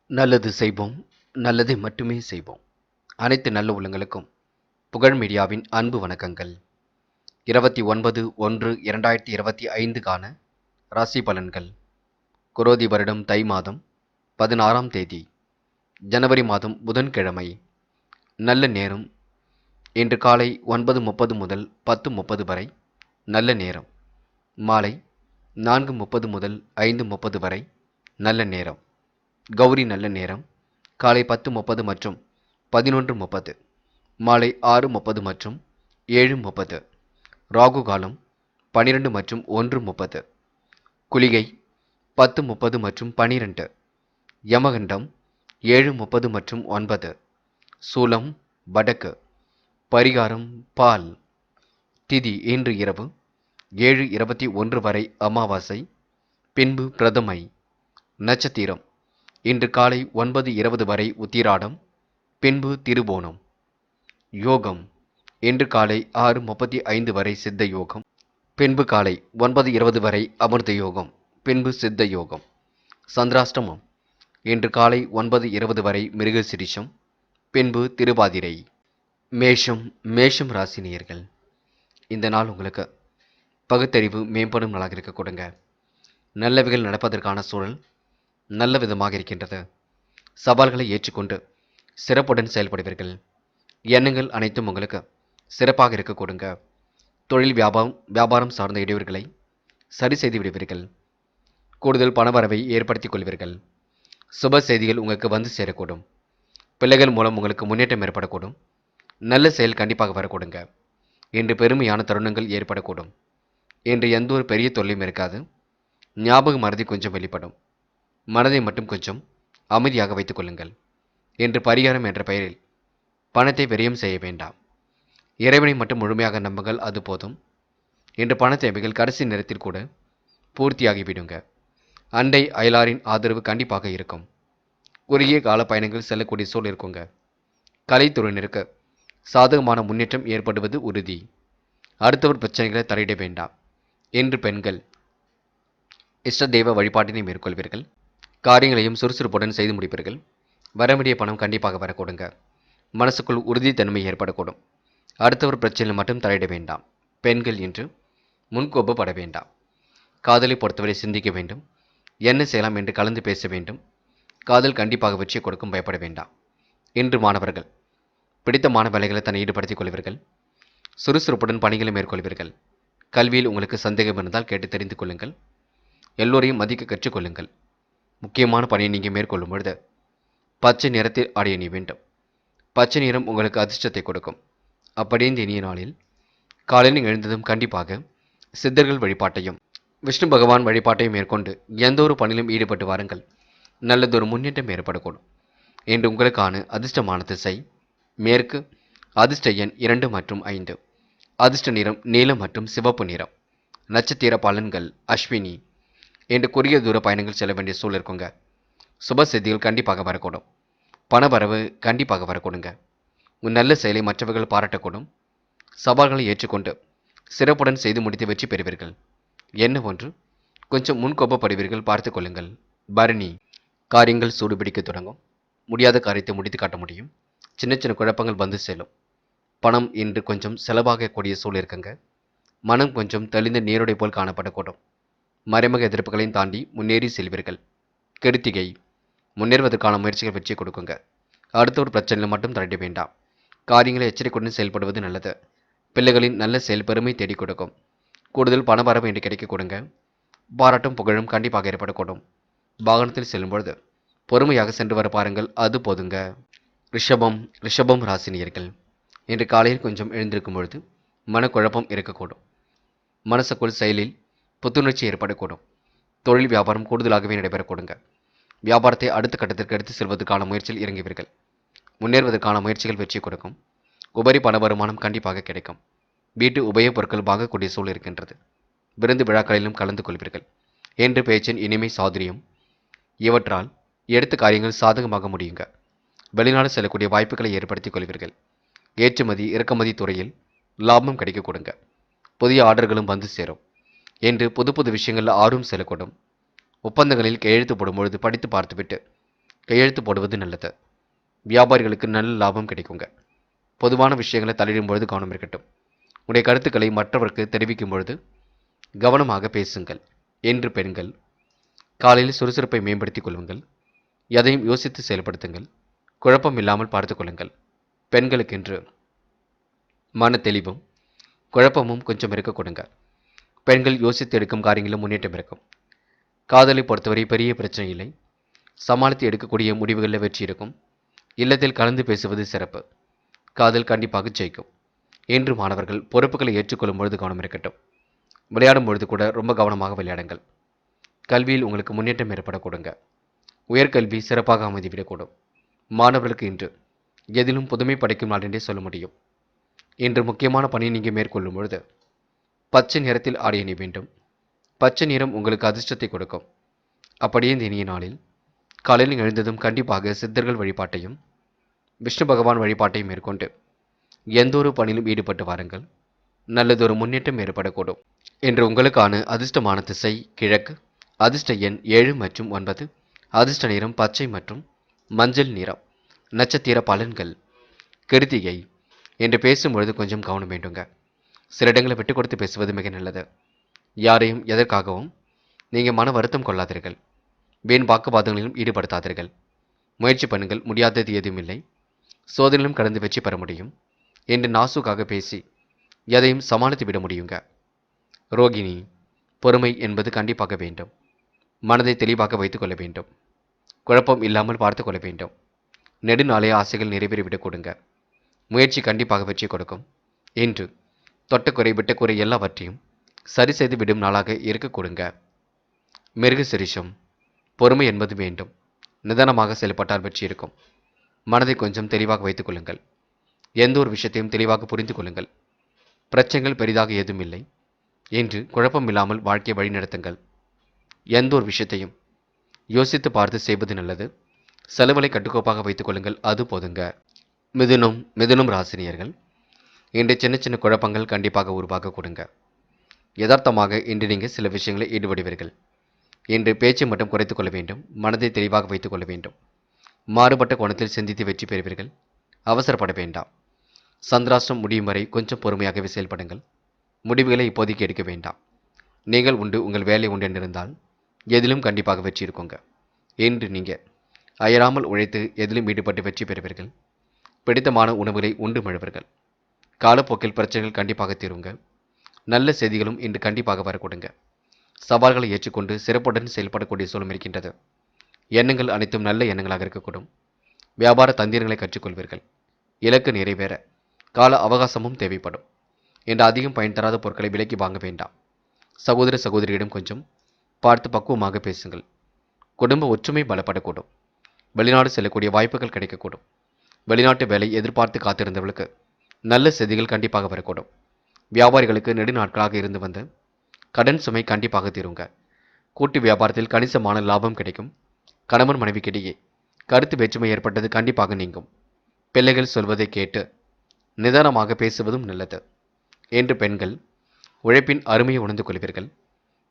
நல்லது செய்வோம், நல்லதை மட்டுமே செய்வோம். அனைத்து நல்ல உள்ளங்களுக்கும் புகழ் மீடியாவின் அன்பு வணக்கங்கள். 29/1/2025க்கான ராசி பலன்கள். குரோதி வருடம் தை மாதம் 16ஆம் தேதி, ஜனவரி மாதம் புதன்கிழமை. நல்ல நேரம் இன்று காலை 9:30 முதல் 10:30 வரை நல்ல நேரம். மாலை 4:30 முதல் 5:30 வரை நல்ல நேரம். கௌரி நல்ல நேரம் காலை 10:30 மற்றும் 11:30, மாலை 6:30 மற்றும் 7:30. ராகு காலம் 12 மற்றும் 1:30. குளிகை 10:30 மற்றும் 12. யமகண்டம் 7:30 மற்றும் 9. சூலம் வடக்கு. பரிகாரம் பால். திதி இன்று இரவு 7:21 வரை அமாவாசை, பின்பு பிரதமை. நட்சத்திரம் இன்று காலை 9:20 வரை உத்திராடம், பின்பு திருவோணம். யோகம் இன்று காலை 6:35 வரை சித்த யோகம், பின்பு காலை 9:20 வரை அமிர்த யோகம், பின்பு சித்த யோகம். சந்திராஷ்டமம் இன்று காலை 9:20 வரை மிருகசிரிஷம், பின்பு திருவாதிரை. மேஷம் ராசி நேயர்கள், இந்த நாள் உங்களுக்கு பகுத்தறிவு மேம்படும் நாளாக இருக்க கொடுங்க. நல்லவைகள் நடப்பதற்கான சூழல் நல்ல விதமாக இருக்கின்றது. சவால்களை ஏற்றுக்கொண்டு சிறப்புடன் செயல்படுவீர்கள். எண்ணங்கள் அனைத்தும் உங்களுக்கு சிறப்பாக இருக்க கொடுங்க. தொழில் வியாபாரம் சார்ந்த இடையூறுகளை சரி செய்து விடுவீர்கள். கூடுதல் பணவரவை ஏற்படுத்திக் கொள்வீர்கள். சுப செய்திகள் உங்களுக்கு வந்து சேரக்கூடும். பிள்ளைகள் மூலம் உங்களுக்கு முன்னேற்றம் ஏற்படக்கூடும். நல்ல செயல் கண்டிப்பாக வரக்கூடுங்க. இன்று பெருமையான தருணங்கள் ஏற்படக்கூடும். இன்று எந்த ஒரு பெரிய தொல்லையும் இருக்காது. ஞாபக மறதி கொஞ்சம் வெளிப்படும். மனதை மட்டும் கொஞ்சம் அமைதியாக வைத்துக் கொள்ளுங்கள். இன்று பரிகாரம் என்ற பெயரில் பணத்தை விரயம் செய்ய வேண்டாம். இறைவனை மட்டும் முழுமையாக நம்புங்கள், அது போதும். இன்று பண தேவைகள் கடைசி நேரத்தில் கூட பூர்த்தியாகிவிடுங்க. அண்டை அயலாரின் ஆதரவு கண்டிப்பாக இருக்கும். குறுகிய கால பயணங்கள் செல்லக்கூடிய சூழல் இருக்குங்க. கலைத்துறையினருக்கு சாதகமான முன்னேற்றம் ஏற்படுவது உறுதி. அடுத்தவர் பிரச்சனைகளை தலையிட வேண்டாம். இன்று பெண்கள் இஷ்ட தெய்வ வழிபாட்டினை மேற்கொள்வீர்கள். காரியங்களையும் சுறுசுறுப்புடன் செய்து முடிப்பீர்கள். வரவேண்டிய பணம் கண்டிப்பாக வரக்கூடுங்க. மனசுக்குள் உறுதித்தன்மை ஏற்படக்கூடும். அடுத்தவர் பிரச்சனையில் மட்டும் தலையிட வேண்டாம். பெண்கள் இன்று முன்கோபப்பட வேண்டாம். காதலை பொறுத்தவரை சிந்திக்க வேண்டும். என்ன செய்யலாம் என்று கலந்து பேச வேண்டும். காதல் கண்டிப்பாக வெற்றி கொடுக்கும், பயப்பட வேண்டாம். இன்று மாணவர்கள் பிடித்தமான வேலைகளை தன்னை ஈடுபடுத்திக் கொள்வீர்கள். சுறுசுறுப்புடன் பணிகளை மேற்கொள்வீர்கள். கல்வியில் உங்களுக்கு சந்தேகம் இருந்தால் கேட்டு தெரிந்து கொள்ளுங்கள். எல்லோரையும் மதிக்க கற்றுக்கொள்ளுங்கள். முக்கியமான பணியை நீங்கள் மேற்கொள்ளும் பொழுது பச்சை நிறத்தில் ஆடை அணிய வேண்டும். பச்சை நிறம் உங்களுக்கு அதிர்ஷ்டத்தை கொடுக்கும். அப்படியே இந்த இனிய நாளில் காலையில் எழுந்ததும் கண்டிப்பாக சித்தர்கள் வழிபாட்டையும் விஷ்ணு பகவான் வழிபாட்டையும் மேற்கொண்டு எந்த ஒரு பணியிலும் ஈடுபட்டு வாருங்கள். நல்லதொரு முன்னேற்றம் ஏற்படக்கூடும். இன்று உங்களுக்கான அதிர்ஷ்டமான திசை மேற்கு. அதிர்ஷ்ட எண் 2 மற்றும் 5. அதிர்ஷ்ட நிறம் நீலம் மற்றும் சிவப்பு நிறம். நட்சத்திர பலன்கள் அஸ்வினி. இன்று குறுகிய தூர பயணங்கள் செல்ல வேண்டிய சூழல் இருக்குங்க. சுப செய்திகள் கண்டிப்பாக வரக்கூடும். பணவரவு கண்டிப்பாக வரக்கூடுங்க. உன் நல்ல செயலை மற்றவர்கள் பாராட்டக்கூடும். சவால்களை ஏற்றுக்கொண்டு சிறப்புடன் செய்து முடித்து வெற்றி பெறுவீர்கள். என்ன ஒன்று கொஞ்சம் முன்கோபப்படுவீர்கள், பார்த்து கொள்ளுங்கள். பரணி. காரியங்கள் சூடுபிடிக்க தொடங்கும். முடியாத காரியத்தை முடித்து காட்ட முடியும். சின்ன சின்ன குழப்பங்கள் வந்து செல்லும். பணம் இன்று கொஞ்சம் செலவாகக்கூடிய சூழல் இருக்குங்க. மனம் கொஞ்சம் தெளிந்த நீரோடை போல் காணப்படக்கூடும். மறைமுக எதிர்ப்புகளையும் தாண்டி முன்னேறி செல்வீர்கள். கிருத்திகை. முன்னேறுவதற்கான முயற்சிகள் வெற்றி கொடுக்குங்க. அடுத்த ஒரு பிரச்சனையில் மட்டும் தலையிட வேண்டாம். காரியங்களை எச்சரிக்கையுடன் செயல்படுவது நல்லது. பிள்ளைகளின் நல்ல செயல் பெருமை தேடிக் கொடுக்கும். கூடுதல் பணவரவு என்று கிடைக்க கொடுங்க. பாராட்டும் புகழும் கண்டிப்பாக ஏற்படக்கூடும். வாகனத்தில் செல்லும்பொழுது பொறுமையாக சென்று வர பாருங்கள், அது போதுங்க. ரிஷபம் ராசினியர்கள், இன்று காலையில் கொஞ்சம் எழுந்திருக்கும் பொழுது மனக்குழப்பம் இருக்கக்கூடும். மனசுக்குள் செயலில் புத்துணர்ச்சி ஏற்படக்கூடும். தொழில் வியாபாரம் கூடுதலாகவே நடைபெறக்கூடுங்க. வியாபாரத்தை அடுத்த கட்டத்திற்கு எடுத்து செல்வதற்கான முயற்சியில் இறங்குவீர்கள். முன்னேறுவதற்கான முயற்சிகள் வெற்றி கொடுக்கும். உபரி பண வருமானம் கண்டிப்பாக கிடைக்கும். வீட்டு உபயோகப் பொருட்கள் வாங்கக்கூடிய சூழல் இருக்கின்றது. விருந்து விழாக்களிலும் கலந்து கொள்வீர்கள். என்று பேச்சின் இனிமை சாதுரியம் இவற்றால் எடுத்த காரியங்கள் சாதகமாக முடியுங்க. வெளிநாடு செல்லக்கூடிய வாய்ப்புகளை ஏற்படுத்திக் கொள்வீர்கள். ஏற்றுமதி இறக்குமதி துறையில் லாபம் கிடைக்க கொடுங்க. புதிய ஆர்டர்களும் வந்து சேரும். என்று புது புது விஷயங்களில் ஆர்வம் செல்லக்கூடும். ஒப்பந்தங்களில் கையெழுத்து போடும்பொழுது படித்து பார்த்துவிட்டு கையெழுத்து போடுவது நல்லது. வியாபாரிகளுக்கு நல்ல லாபம் கிடைக்குங்க. பொதுவான விஷயங்களை தலையிடும் பொழுது கவனம் இருக்கட்டும். உடைய கருத்துக்களை மற்றவருக்கு தெரிவிக்கும் பொழுது கவனமாக பேசுங்கள். என்று பெண்கள், காலையில் சுறுசுறுப்பை மேம்படுத்திக் கொள்ளுங்கள். எதையும் யோசித்து செயல்படுத்துங்கள். குழப்பம் இல்லாமல் பார்த்துக் கொள்ளுங்கள். பெண்களுக்கென்று மன தெளிவும் குழப்பமும் கொஞ்சம் இருக்க கொடுங்க. பெண்கள் யோசித்து எடுக்கும் காரியங்களிலும் முன்னேற்றம் இருக்கும். காதலை பொறுத்தவரை பெரிய பிரச்சனை இல்லை. சமாளித்து எடுக்கக்கூடிய முடிவுகளில் வெற்றி இருக்கும். இல்லத்தில் கலந்து பேசுவது சிறப்பு. காதல் கண்டிப்பாக ஜெயிக்கும். என்று மாணவர்கள் பொறுப்புகளை ஏற்றுக்கொள்ளும் பொழுது கவனம் இருக்கட்டும். விளையாடும் பொழுது கூட ரொம்ப கவனமாக விளையாடுங்கள். கல்வியில் உங்களுக்கு முன்னேற்றம் ஏற்பட கொடுங்க. உயர்கல்வி சிறப்பாக அமைதிவிடக்கூடும். மாணவர்களுக்கு இன்று எதிலும் புதுமை படைக்கும் நாள் என்றே சொல்ல முடியும். இன்று முக்கியமான பணியை நீங்கள் மேற்கொள்ளும் பொழுது பச்சை நிறத்தில் ஆடை அணிய வேண்டும். பச்சை நிறம் உங்களுக்கு அதிர்ஷ்டத்தை கொடுக்கும். அப்படியே இந்த இனிய நாளில் காலையில் எழுந்ததும் கண்டிப்பாக சித்தர்கள் வழிபாட்டையும் விஷ்ணு பகவான் வழிபாட்டையும் மேற்கொண்டு எந்த ஒரு பணியிலும் ஈடுபட்டு வாருங்கள். நல்லதொரு முன்னேற்றம் ஏற்படக்கூடும். இன்று உங்களுக்கான அதிர்ஷ்டமான திசை கிழக்கு. அதிர்ஷ்ட எண் 7 மற்றும் 9. அதிர்ஷ்ட நிறம் பச்சை மற்றும் மஞ்சள் நிறம். நட்சத்திர பலன்கள். கிருத்திகை. என்று பேசும்பொழுது கொஞ்சம் கவனம் வேண்டுங்க. சில இடங்களை விட்டு கொடுத்து பேசுவது மிக நல்லது. யாரையும் எதற்காகவும் நீங்கள் மன வருத்தம் கொள்ளாதீர்கள். வீண் வாக்குவாதங்களிலும் ஈடுபடுத்தாதீர்கள். முயற்சி பண்ணுங்கள். முடியாதது எதுவும் இல்லை. சோதனையிலும் கடந்து வெற்றி பெற முடியும் என்று நாசுக்காக பேசி எதையும் சமாளித்து விட முடியுங்க. ரோகிணி. பொறுமை என்பது கண்டிப்பாக வேண்டும். மனதை தெளிவாக வைத்துக் கொள்ள வேண்டும். குழப்பம் இல்லாமல் பார்த்து கொள்ள வேண்டும். நெடுநாளைய ஆசைகள் நிறைவேறிவிடக் கொடுங்க. முயற்சி கண்டிப்பாக வெற்றி கொடுக்கும். இன்று தொட்டக்குறை விட்டக்குறை எல்லாவற்றையும் சரி செய்து விடும் நாளாக இருக்க கொடுங்க. மிருக சிரிஷம். பொறுமை என்பது வேண்டும். நிதானமாக செயல்பட்டால் வெற்றி இருக்கும். மனதை கொஞ்சம் தெளிவாக வைத்துக் கொள்ளுங்கள். எந்த ஒரு விஷயத்தையும் தெளிவாக புரிந்து கொள்ளுங்கள். பிரச்சனைகள் பெரிதாக ஏதும் இல்லை. இன்று குழப்பம் இல்லாமல் வாழ்க்கையை வழிநடத்துங்கள். எந்த ஒரு விஷயத்தையும் யோசித்து பார்த்து செய்வது நல்லது. செலவுகளை கட்டுக்கோப்பாக வைத்துக் கொள்ளுங்கள். அது போதுங்க. மிதுனம் ராசினியர்கள். இன்று சின்ன சின்ன குழப்பங்கள் கண்டிப்பாக உருவாக கொடுங்க. யதார்த்தமாக இன்று நீங்கள் சில விஷயங்களை ஈடுபடுவீர்கள். இன்று பேச்சை மட்டும் குறைத்துக் கொள்ள வேண்டும். மனதை தெளிவாக வைத்துக் கொள்ள வேண்டும். மாறுபட்ட கோணத்தில் சிந்தித்து வெற்றி பெறுவீர்கள். அவசரப்பட வேண்டாம். சந்திராஷ்டிரம் முடியும் வரை கொஞ்சம் பொறுமையாகவே செயல்படுங்கள். முடிவுகளை இப்போதைக்கு எடுக்க வேண்டாம். நீங்கள் உண்டு, உங்கள் வேலை உண்டு என்றிருந்தால் எதிலும் கண்டிப்பாக வெற்றி இருக்குங்க. இன்று நீங்கள் அயராமல் உழைத்து எதிலும் ஈடுபட்டு வெற்றி பெறுவீர்கள். பிடித்தமான உணவுகளை உண்டு மழுவர்கள். காலப்போக்கில் பிரச்சனைகள் கண்டிப்பாக தீருங்க. நல்ல செய்திகளும் இன்று கண்டிப்பாக வரக்கூடுங்க. சவால்களை ஏற்றுக்கொண்டு சிறப்புடன் செயல்படக்கூடிய சூழல் இருக்கின்றது. எண்ணங்கள் அனைத்தும் நல்ல எண்ணங்களாக இருக்கக்கூடும். வியாபார தந்திரங்களை கற்றுக்கொள்வீர்கள். இலக்கு நிறைவேற கால அவகாசமும் தேவைப்படும். என்று அதிகம் பயன் தராத பொருட்களை விலைக்கு வாங்க வேண்டாம். சகோதர சகோதரியிடம் கொஞ்சம் பார்த்து பக்குவமாக பேசுங்கள். குடும்ப ஒற்றுமை பலப்படக்கூடும். வெளிநாடு செல்லக்கூடிய வாய்ப்புகள் கிடைக்கக்கூடும். வெளிநாட்டு வேலை எதிர்பார்த்து காத்திருந்தவர்களுக்கு நல்ல செய்திகள் கண்டிப்பாக வரக்கூடும். வியாபாரிகளுக்கு நெடுநாட்களாக இருந்து வந்த கடன் சுமை கண்டிப்பாக தீருங்க. கூட்டு வியாபாரத்தில் கணிசமான லாபம் கிடைக்கும். கணவன் மனைவிக்கிடையே கருத்து வேற்றுமை ஏற்பட்டது கண்டிப்பாக நீங்கும். பிள்ளைகள் சொல்வதை கேட்டு நிதானமாக பேசுவதும் நல்லது. என்று பெண்கள் உழைப்பின் அருமையை உணர்ந்து கொள்வீர்கள்.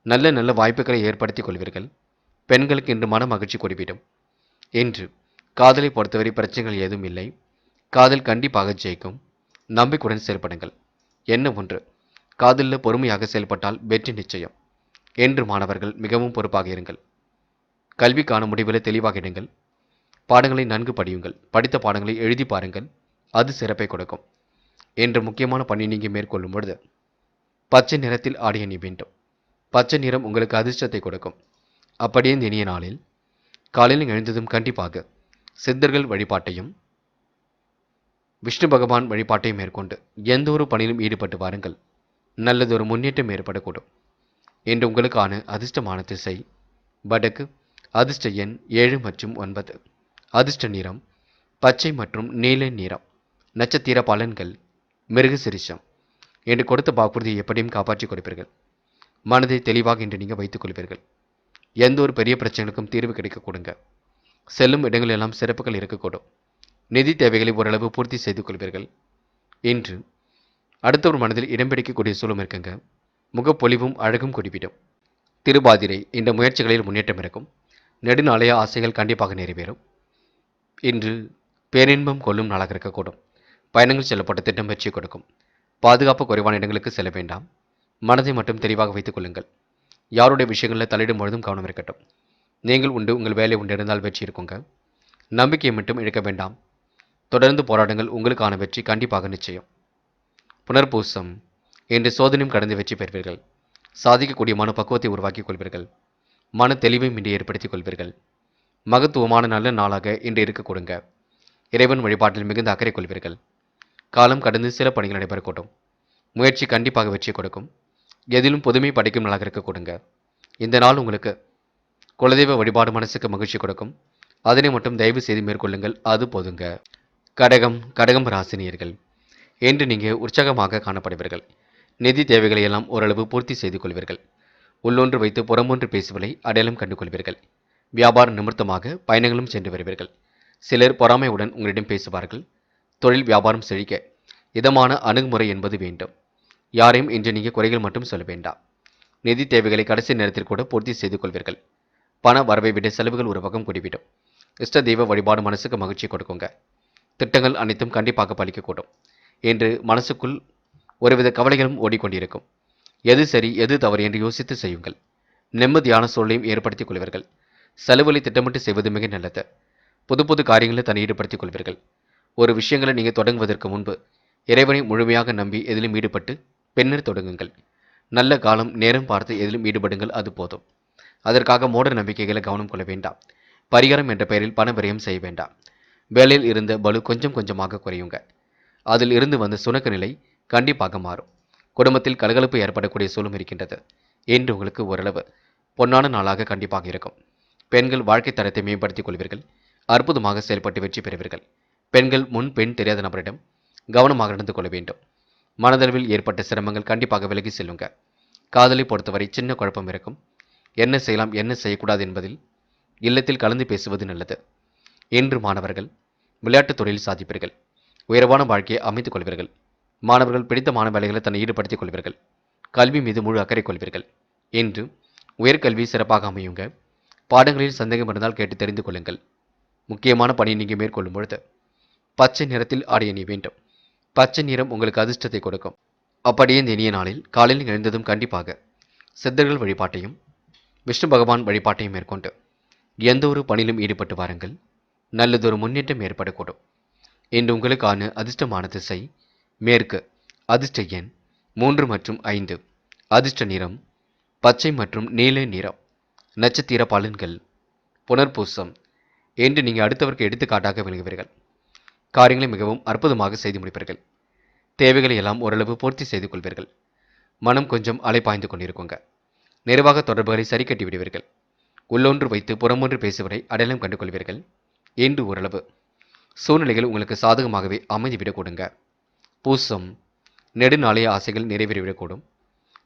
நல்ல நல்ல வாய்ப்புகளை ஏற்படுத்திக் கொள்வீர்கள். பெண்களுக்கு இன்று மன மகிழ்ச்சி கூடிவிடும். என்று காதலை பொறுத்தவரை பிரச்சனைகள் ஏதும் இல்லை. காதல் கண்டிப்பாக ஜெயிக்கும். நம்பிக்கையுடன் செயல்படுங்கள். என்ன ஒன்று, காதலில் பொறுமையாக செயல்பட்டால் வெற்றி நிச்சயம். என்று மாணவர்கள் மிகவும் பொறுப்பாக இருங்கள். கல்விக்கான முடிவுகளை தெளிவாக இடுங்கள். பாடங்களை நன்கு படியுங்கள். படித்த பாடங்களை எழுதி பாருங்கள். அது சிறப்பை கொடுக்கும். என்று முக்கியமான பணி நீங்கள் மேற்கொள்ளும் பொழுது பச்சை நிறத்தில் ஆடை அணிய வேண்டும். பச்சை நிறம் உங்களுக்கு அதிர்ஷ்டத்தை கொடுக்கும். அப்படியே இந்த இனிய நாளில் காலையில் எழுந்ததும் கண்டிப்பாக சித்தர்கள் வழிபாட்டையும் விஷ்ணு பகவான் வழிபாட்டையும் மேற்கொண்டு எந்த ஒரு பணியிலும் ஈடுபட்டு வாருங்கள். நல்லதொரு முன்னேற்றம் ஏற்படக்கூடும். இன்று உங்களுக்கான அதிர்ஷ்டமான திசை வடக்கு. அதிர்ஷ்ட எண் 7 மற்றும் 9. அதிர்ஷ்ட நிறம் பச்சை மற்றும் நீல நிறம். நட்சத்திர பலன்கள். மிருக சிரிஷம். என்று கொடுத்த வாக்குறுதியை எப்படியும் காப்பாற்றிக் கொடுப்பீர்கள். மனதை தெளிவாக இன்று நீங்கள் வைத்துக் கொள்வீர்கள். எந்த ஒரு பெரிய பிரச்சனைகளுக்கும் தீர்வு கிடைக்க கொடுங்க. செல்லும் இடங்களெல்லாம் சிறப்புகள் இருக்கக்கூடும். நிதி தேவைகளை ஓரளவு பூர்த்தி செய்து கொள்வீர்கள். இன்று அடுத்தவர் மனதில் இடம் பிடிக்கக்கூடிய சூழலும் இருக்குங்க. முகப்பொலிவும் அழகும் குடிவிடும். திருபாதிரை இந்த முயற்சிகளில் முன்னேற்றம் இருக்கும். நெடுநாளைய ஆசைகள் கண்டிப்பாக நிறைவேறும். இன்று பேரின்பம் கொள்ளும் நாளாக இருக்கக்கூடும். பயணங்கள் செல்லப்பட்ட திட்டம் வெற்றி கொடுக்கும். பாதுகாப்பு குறைவான இடங்களுக்கு செல்ல வேண்டாம். மனதை மட்டும் தெளிவாக வைத்துக் கொள்ளுங்கள். யாருடைய விஷயங்களில் தலையிடும் பொழுதும் கவனம் இருக்கட்டும். நீங்கள் உண்டு, உங்கள் வேலை உண்டு இருந்தால் வெற்றி இருக்குங்க. நம்பிக்கையை மட்டும் இழக்க வேண்டாம். தொடர்ந்து போராடுங்கள், உங்களுக்கான வெற்றி கண்டிப்பாக நிச்சயம். புனர்பூசம். இன்று சோதனையும் கடந்து வெற்றி பெறுவீர்கள். சாதிக்கக்கூடிய மன பக்குவத்தை உருவாக்கிக் கொள்வீர்கள். மன தெளிவை இன்று ஏற்படுத்திக் கொள்வீர்கள். மகத்துவமான நல்ல நாளாக இன்று இருக்க கொடுங்க. இறைவன் வழிபாட்டில் மிகுந்த அக்கறை கொள்வீர்கள். காலம் கடந்து சில பணிகள் நடைபெறக்கூடும். முயற்சி கண்டிப்பாக வெற்றி கொடுக்கும். எதிலும் புதுமை படைக்கும் நாளாக இருக்க கொடுங்க. இந்த நாள் உங்களுக்கு குலதெய்வ வழிபாடு மனசுக்கு மகிழ்ச்சி கொடுக்கும். அதனை மட்டும் தயவு செய்து மேற்கொள்ளுங்கள், அது போதுங்க. கடகம் ராசினியர்கள். இன்று நீங்கள் உற்சாகமாக காணப்படுவீர்கள். நிதி தேவைகளை எல்லாம் ஓரளவு பூர்த்தி செய்து கொள்வீர்கள். உள்ளொன்று வைத்து புறமொன்று பேசுவதை அடையாளம் கண்டு கொள்வீர்கள். வியாபார நிமித்தமாக பயணங்களும் சென்று வருவீர்கள். சிலர் பொறாமையுடன் உங்களிடம் பேசுவார்கள். தொழில் வியாபாரம் செழிக்க இதமான அணுகுமுறை என்பது வேண்டும். யாரையும் இன்று நீங்கள் குறைகள் மட்டும் சொல்ல வேண்டாம். நிதி தேவைகளை கடைசி நேரத்தில் கூட பூர்த்தி செய்து கொள்வீர்கள். பண வரவை விட செலவுகள் ஒரு பக்கம் கூடிவிடும். இஷ்ட தெய்வ வழிபாடு மனசுக்கு மகிழ்ச்சி கொடுக்குங்க. திட்டங்கள் அனைத்தும் கண்டிப்பாக பலிக்கக்கூடும். என்று மனசுக்குள் ஒருவித கவலைகளும் ஓடிக்கொண்டிருக்கும். எது சரி எது தவறு என்று யோசித்து செய்யுங்கள். நிம்மதியான சூழலையும் ஏற்படுத்திக் கொள்வீர்கள். செலவுகளை திட்டமிட்டு செய்வது மிக நல்லது. புது புது காரியங்களை தன்னை ஈடுபடுத்திக் கொள்வீர்கள். ஒரு விஷயங்களை நீங்கள் தொடங்குவதற்கு முன்பு இறைவனை முழுமையாக நம்பி எதிலும் ஈடுபட்டு பின்னர் தொடங்குங்கள். நல்ல காலம் நேரம் பார்த்து எதிலும் ஈடுபடுங்கள், அது போதும். அதற்காக மூட நம்பிக்கைகளை கவனம் கொள்ள வேண்டாம். பரிகாரம் என்ற பெயரில் பண விரயம் செய்ய வேண்டாம். வேலையில் இருந்த பலு கொஞ்சம் கொஞ்சமாக குறையுங்க. அதில் இருந்து வந்த சுணக்க நிலை கண்டிப்பாக மாறும். குடும்பத்தில் கலகலப்பு ஏற்படக்கூடிய சூழலும் இருக்கின்றது. இன்று உங்களுக்கு ஓரளவு பொன்னான நாளாக கண்டிப்பாக இருக்கும். பெண்கள் வாழ்க்கை தரத்தை மேம்படுத்திக் கொள்வீர்கள். அற்புதமாக செயல்பட்டு வெற்றி பெறுவீர்கள். பெண்கள் முன் பெண் தெரியாத நபரிடம் கவனமாக நடந்து கொள்ள வேண்டும். மனதளவில் ஏற்பட்ட சிரமங்கள் கண்டிப்பாக விலகி செல்லுங்க. காதலை பொறுத்தவரை சின்ன குழப்பம் இருக்கும். என்ன செய்யலாம் என்ன செய்யக்கூடாது என்பதில் இல்லத்தில் கலந்து பேசுவது நல்லது. இன்று மாணவர்கள் விளையாட்டுத் துறையில் சாதிப்பீர்கள். உயர்வான வாழ்க்கையை அமைத்துக் கொள்வீர்கள். மாணவர்கள் பிடித்தமான வேலைகளை தன்னை ஈடுபடுத்திக் கொள்வீர்கள். கல்வி மீது முழு அக்கறை கொள்வீர்கள். இன்று உயர்கல்வி சிறப்பாக அமையுங்க. பாடங்களில் சந்தேகம் இருந்தால் கேட்டு தெரிந்து கொள்ளுங்கள். முக்கியமான பணியை நீங்கள் மேற்கொள்ளும் பொழுது பச்சை நிறத்தில் ஆடை அணிய வேண்டும். பச்சை நிறம் உங்களுக்கு அதிர்ஷ்டத்தை கொடுக்கும். அப்படியே இந்த இனிய நாளில் காலையில் எழுந்ததும் கண்டிப்பாக சித்தர்கள் வழிபாட்டையும் விஷ்ணு பகவான் வழிபாட்டையும் மேற்கொண்டு எந்த ஒரு பணியிலும் ஈடுபட்டு வாருங்கள். நல்லதொரு முன்னேற்றம் ஏற்படக்கூடும். இன்று உங்களுக்கான அதிர்ஷ்டமான திசை மேற்கு. அதிர்ஷ்ட எண் 3 மற்றும் 5. அதிர்ஷ்ட நிறம் பச்சை மற்றும் நீல நிறம். நட்சத்திர பலன்கள். புனர்பூசம். இன்று நீங்கள் அடுத்தவருக்கு எடுத்துக்காட்டாக விளங்குவீர்கள். காரியங்களை மிகவும் அற்புதமாக செய்து முடிப்பீர்கள். தேவைகளை எல்லாம் ஓரளவு பூர்த்தி செய்து கொள்வீர்கள். மனம் கொஞ்சம் அலைப்பாய்ந்து கொண்டிருக்குங்க. நிர்வாக தொடர்புகளை சரி கட்டி விடுவீர்கள். உள்ளொன்று வைத்து புறமொன்று பேசுவதை அடையாளம் கண்டு கொள்வீர்கள். இன்று ஓரளவு சூழ்நிலைகள் உங்களுக்கு சாதகமாகவே அமைதிவிடக் கொடுங்க. பூசம். நெடுநாளைய ஆசைகள் நிறைவேறிவிடக்கூடும்.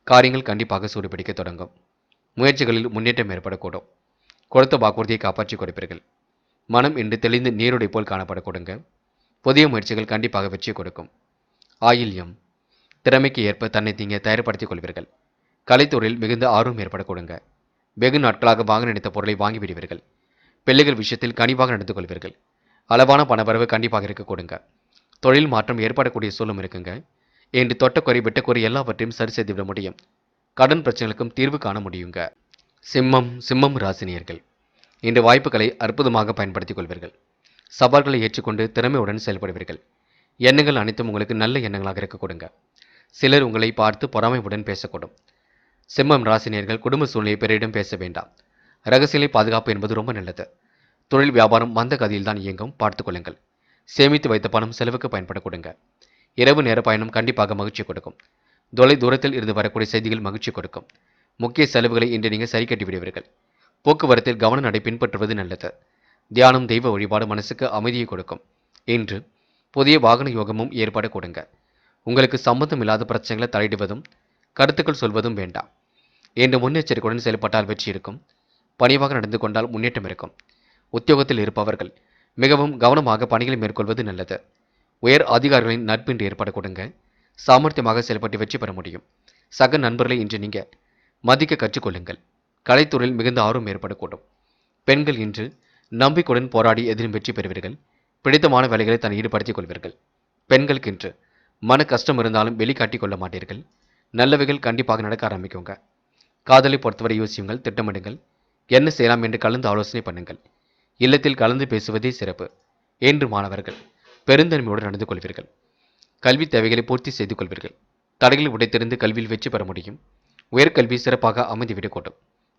காரியங்கள் கண்டிப்பாக சூடுபிடிக்க தொடங்கும். முயற்சிகளில் முன்னேற்றம் ஏற்படக்கூடும். கொடுத்த வாக்குறுதியை காப்பாற்றி கொடுப்பீர்கள். மனம் இன்று தெளிந்து நீருடை போல் காணப்படக்கூடுங்க. புதிய முயற்சிகள் கண்டிப்பாக வெற்றி கொடுக்கும். ஆயில்யம். திறமைக்கு ஏற்ப தன்னை நீங்க தயார்படுத்திக் கொள்வீர்கள். கலைத்துறையில் மிகுந்த ஆர்வம் ஏற்படக்கூடுங்க. வெகு நாட்களாக வாங்க நினைத்த பொருளை வாங்கிவிடுவீர்கள். பிள்ளைகள் விஷயத்தில் கனிவாக நடந்து கொள்வீர்கள். அளவான பணவரவு கண்டிப்பாக இருக்க கொடுங்க. தொழில் மாற்றம் ஏற்படக்கூடிய சூழலும் இருக்குங்க. என்று தொட்டக்குறை விட்டக்குறை எல்லாவற்றையும் சரி செய்துவிட முடியும். கடன் பிரச்சனைகளுக்கும் தீர்வு காண முடியுங்க. சிம்மம் ராசினியர்கள். இன்று வாய்ப்புகளை அற்புதமாக பயன்படுத்திக் கொள்வீர்கள். சவால்களை ஏற்றுக்கொண்டு திறமையுடன் செயல்படுவீர்கள். எண்ணங்கள் அனைத்தும் உங்களுக்கு நல்ல எண்ணங்களாக இருக்க கொடுங்க. சிலர் உங்களை பார்த்து பொறாமையுடன் பேசக்கூடும். சிம்மம் ராசினியர்கள் குடும்ப சூழ்நிலை பிறரிடம் பேச வேண்டாம். ரகசியலை பாதுகாப்பு என்பது ரொம்ப நல்லது. தொழில் வியாபாரம் மந்த கதியில் தான் இயங்கும், பார்த்துக் கொள்ளுங்கள். சேமித்து வைத்த பணம் செலவுக்கு பயன்பட கொடுங்க. இரவு நேர பயணம் கண்டிப்பாக மகிழ்ச்சி கொடுக்கும். தொலை தூரத்தில் இருந்து வரக்கூடிய செய்திகள் மகிழ்ச்சி கொடுக்கும். முக்கிய செலவுகளை இன்று நீங்கள் சரி கட்டி விடுவீர்கள். போக்குவரத்தில் கவன நடை பின்பற்றுவது நல்லது. தியானம் தெய்வ வழிபாடு மனசுக்கு அமைதியை கொடுக்கும். இன்று புதிய வாகன யோகமும் ஏற்பாடு கொடுங்க. உங்களுக்கு சம்பந்தம் இல்லாத பிரச்சனைகளை தலையிடுவதும் கருத்துக்கள் சொல்வதும் வேண்டாம். இன்று முன்னெச்சரிக்கையுடன் செயல்பட்டால் வெற்றி இருக்கும். பணிவாக நடந்து கொண்டால் முன்னேற்றம் இருக்கும். உத்தியோகத்தில் இருப்பவர்கள் மிகவும் கவனமாக பணிகளை மேற்கொள்வது நல்லது. உயர் அதிகாரிகளின் நட்பின்றி ஏற்பட கொடுங்க. சாமர்த்தியமாக செயல்பட்டு வெற்றி பெற முடியும். சக நண்பர்களை இன்று நீங்க மதிக்க கற்றுக்கொள்ளுங்கள். கலைத்துறையில் மிகுந்த ஆர்வம் ஏற்படக்கூடும். பெண்கள் இன்று நம்பிக்கையுடன் போராடி எதிலும் வெற்றி பெறுவீர்கள். பிடித்தமான வேலைகளை தன் ஈடுபடுத்திக் கொள்வீர்கள். பெண்களுக்கு இன்று மன கஷ்டம் இருந்தாலும் வெளிக்காட்டிக் கொள்ள மாட்டீர்கள். நல்லவைகள் கண்டிப்பாக நடக்க ஆரம்பிக்குங்க. காதலை பொறுத்தவரை யோசியுங்கள், திட்டமிடுங்கள். என்ன செய்யலாம் என்று கலந்து ஆலோசனை பண்ணுங்கள். இல்லத்தில் கலந்து பேசுவதே சிறப்பு. என்று மாணவர்கள் பெருந்தன்மையோடு நடந்து கொள்வீர்கள். கல்வி தேவைகளை பூர்த்தி செய்து கொள்வீர்கள். தடைகளை உடைத்தெறிந்து கல்வியில் வெற்றி பெற முடியும். உயர்கல்வி சிறப்பாக அமைந்துவிடக்கூடும்.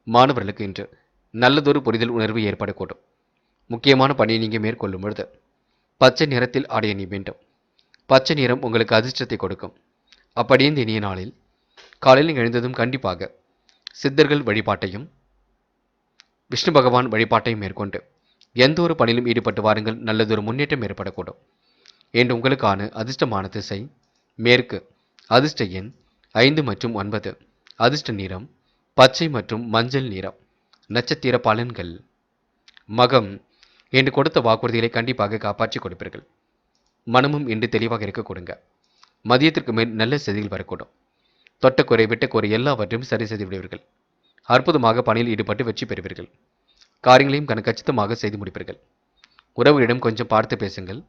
மாணவர்களுக்கு இன்று நல்லதொரு புரிதல் உணர்வு ஏற்படக்கூடும். முக்கியமான பணியை நீங்கள் மேற்கொள்ளும் பொழுது பச்சை நிறத்தில் ஆடை அணிய வேண்டும். பச்சை நிறம் உங்களுக்கு அதிர்ஷ்டத்தை கொடுக்கும். அப்படியே இந்த இனிய நாளில் காலையில் எழுந்ததும் கண்டிப்பாக சித்தர்கள் வழிபாட்டையும் விஷ்ணு பகவான் வழிபாட்டையும் மேற்கொண்டு எந்த ஒரு பணியிலும் ஈடுபட்டு வாருங்கள். நல்லதொரு முன்னேற்றம் ஏற்படக்கூடும். என்று உங்களுக்கான அதிர்ஷ்டமான திசை மேற்கு. அதிர்ஷ்ட எண் 5 மற்றும் 9. அதிர்ஷ்ட நிறம் பச்சை மற்றும் மஞ்சள் நிறம். நட்சத்திர பலன்கள். மகம். என்று கொடுத்த வாக்குறுதிகளை கண்டிப்பாக காப்பாற்றி கொடுப்பீர்கள். மனமும் இன்று தெளிவாக இருக்க கொடுங்க. மதியத்திற்கு மேல் நல்ல செய்திகள் வரக்கூடும். தொட்டக்குறை விட்டக்குறை எல்லாவற்றையும் சரி செய்து விடுவீர்கள். அற்புதமாக பணியில் ஈடுபட்டு வெற்றி பெறுவீர்கள். காரியங்களையும் கச்சிதமாக செய்து முடிப்பீர்கள். உறவுகளிடம் கொஞ்சம் பார்த்து பேசுங்கள்.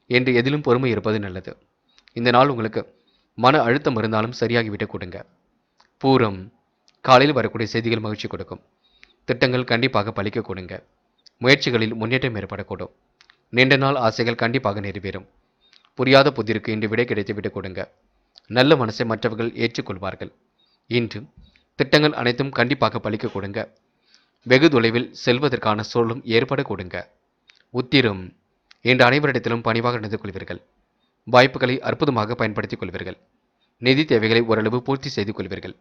என்று எதிலும் பொறுமை இருப்பது நல்லது. இந்த நாள் உங்களுக்கு மன அழுத்தம் இருந்தாலும் சரியாகிவிடக் கொடுங்க. பூரம். காலையில் வரக்கூடிய செய்திகள் மகிழ்ச்சி கொடுக்கும். திட்டங்கள் கண்டிப்பாக பலிக்க கொடுங்க. முயற்சிகளில் முன்னேற்றம் ஏற்படக்கூடும். நீண்ட நாள் ஆசைகள் கண்டிப்பாக நிறைவேறும். புரியாத புதிருக்கு இன்று விடை கிடைத்து விட்டு கொடுங்க. நல்ல மனசை மற்றவர்கள் ஏற்றுக்கொள்வார்கள். இன்று திட்டங்கள் அனைத்தும் கண்டிப்பாக பலிக்க கொடுங்க. வெகு தொலைவில் செல்வதற்கான சூழலும் ஏற்பட கொடுங்க. உத்திரம். இன்று அனைவரிடத்திலும் பணிவாக நடந்து கொள்வீர்கள். வாய்ப்புகளை அற்புதமாக பயன்படுத்திக் கொள்வீர்கள். நிதி தேவைகளை ஓரளவு பூர்த்தி செய்து கொள்வீர்கள்.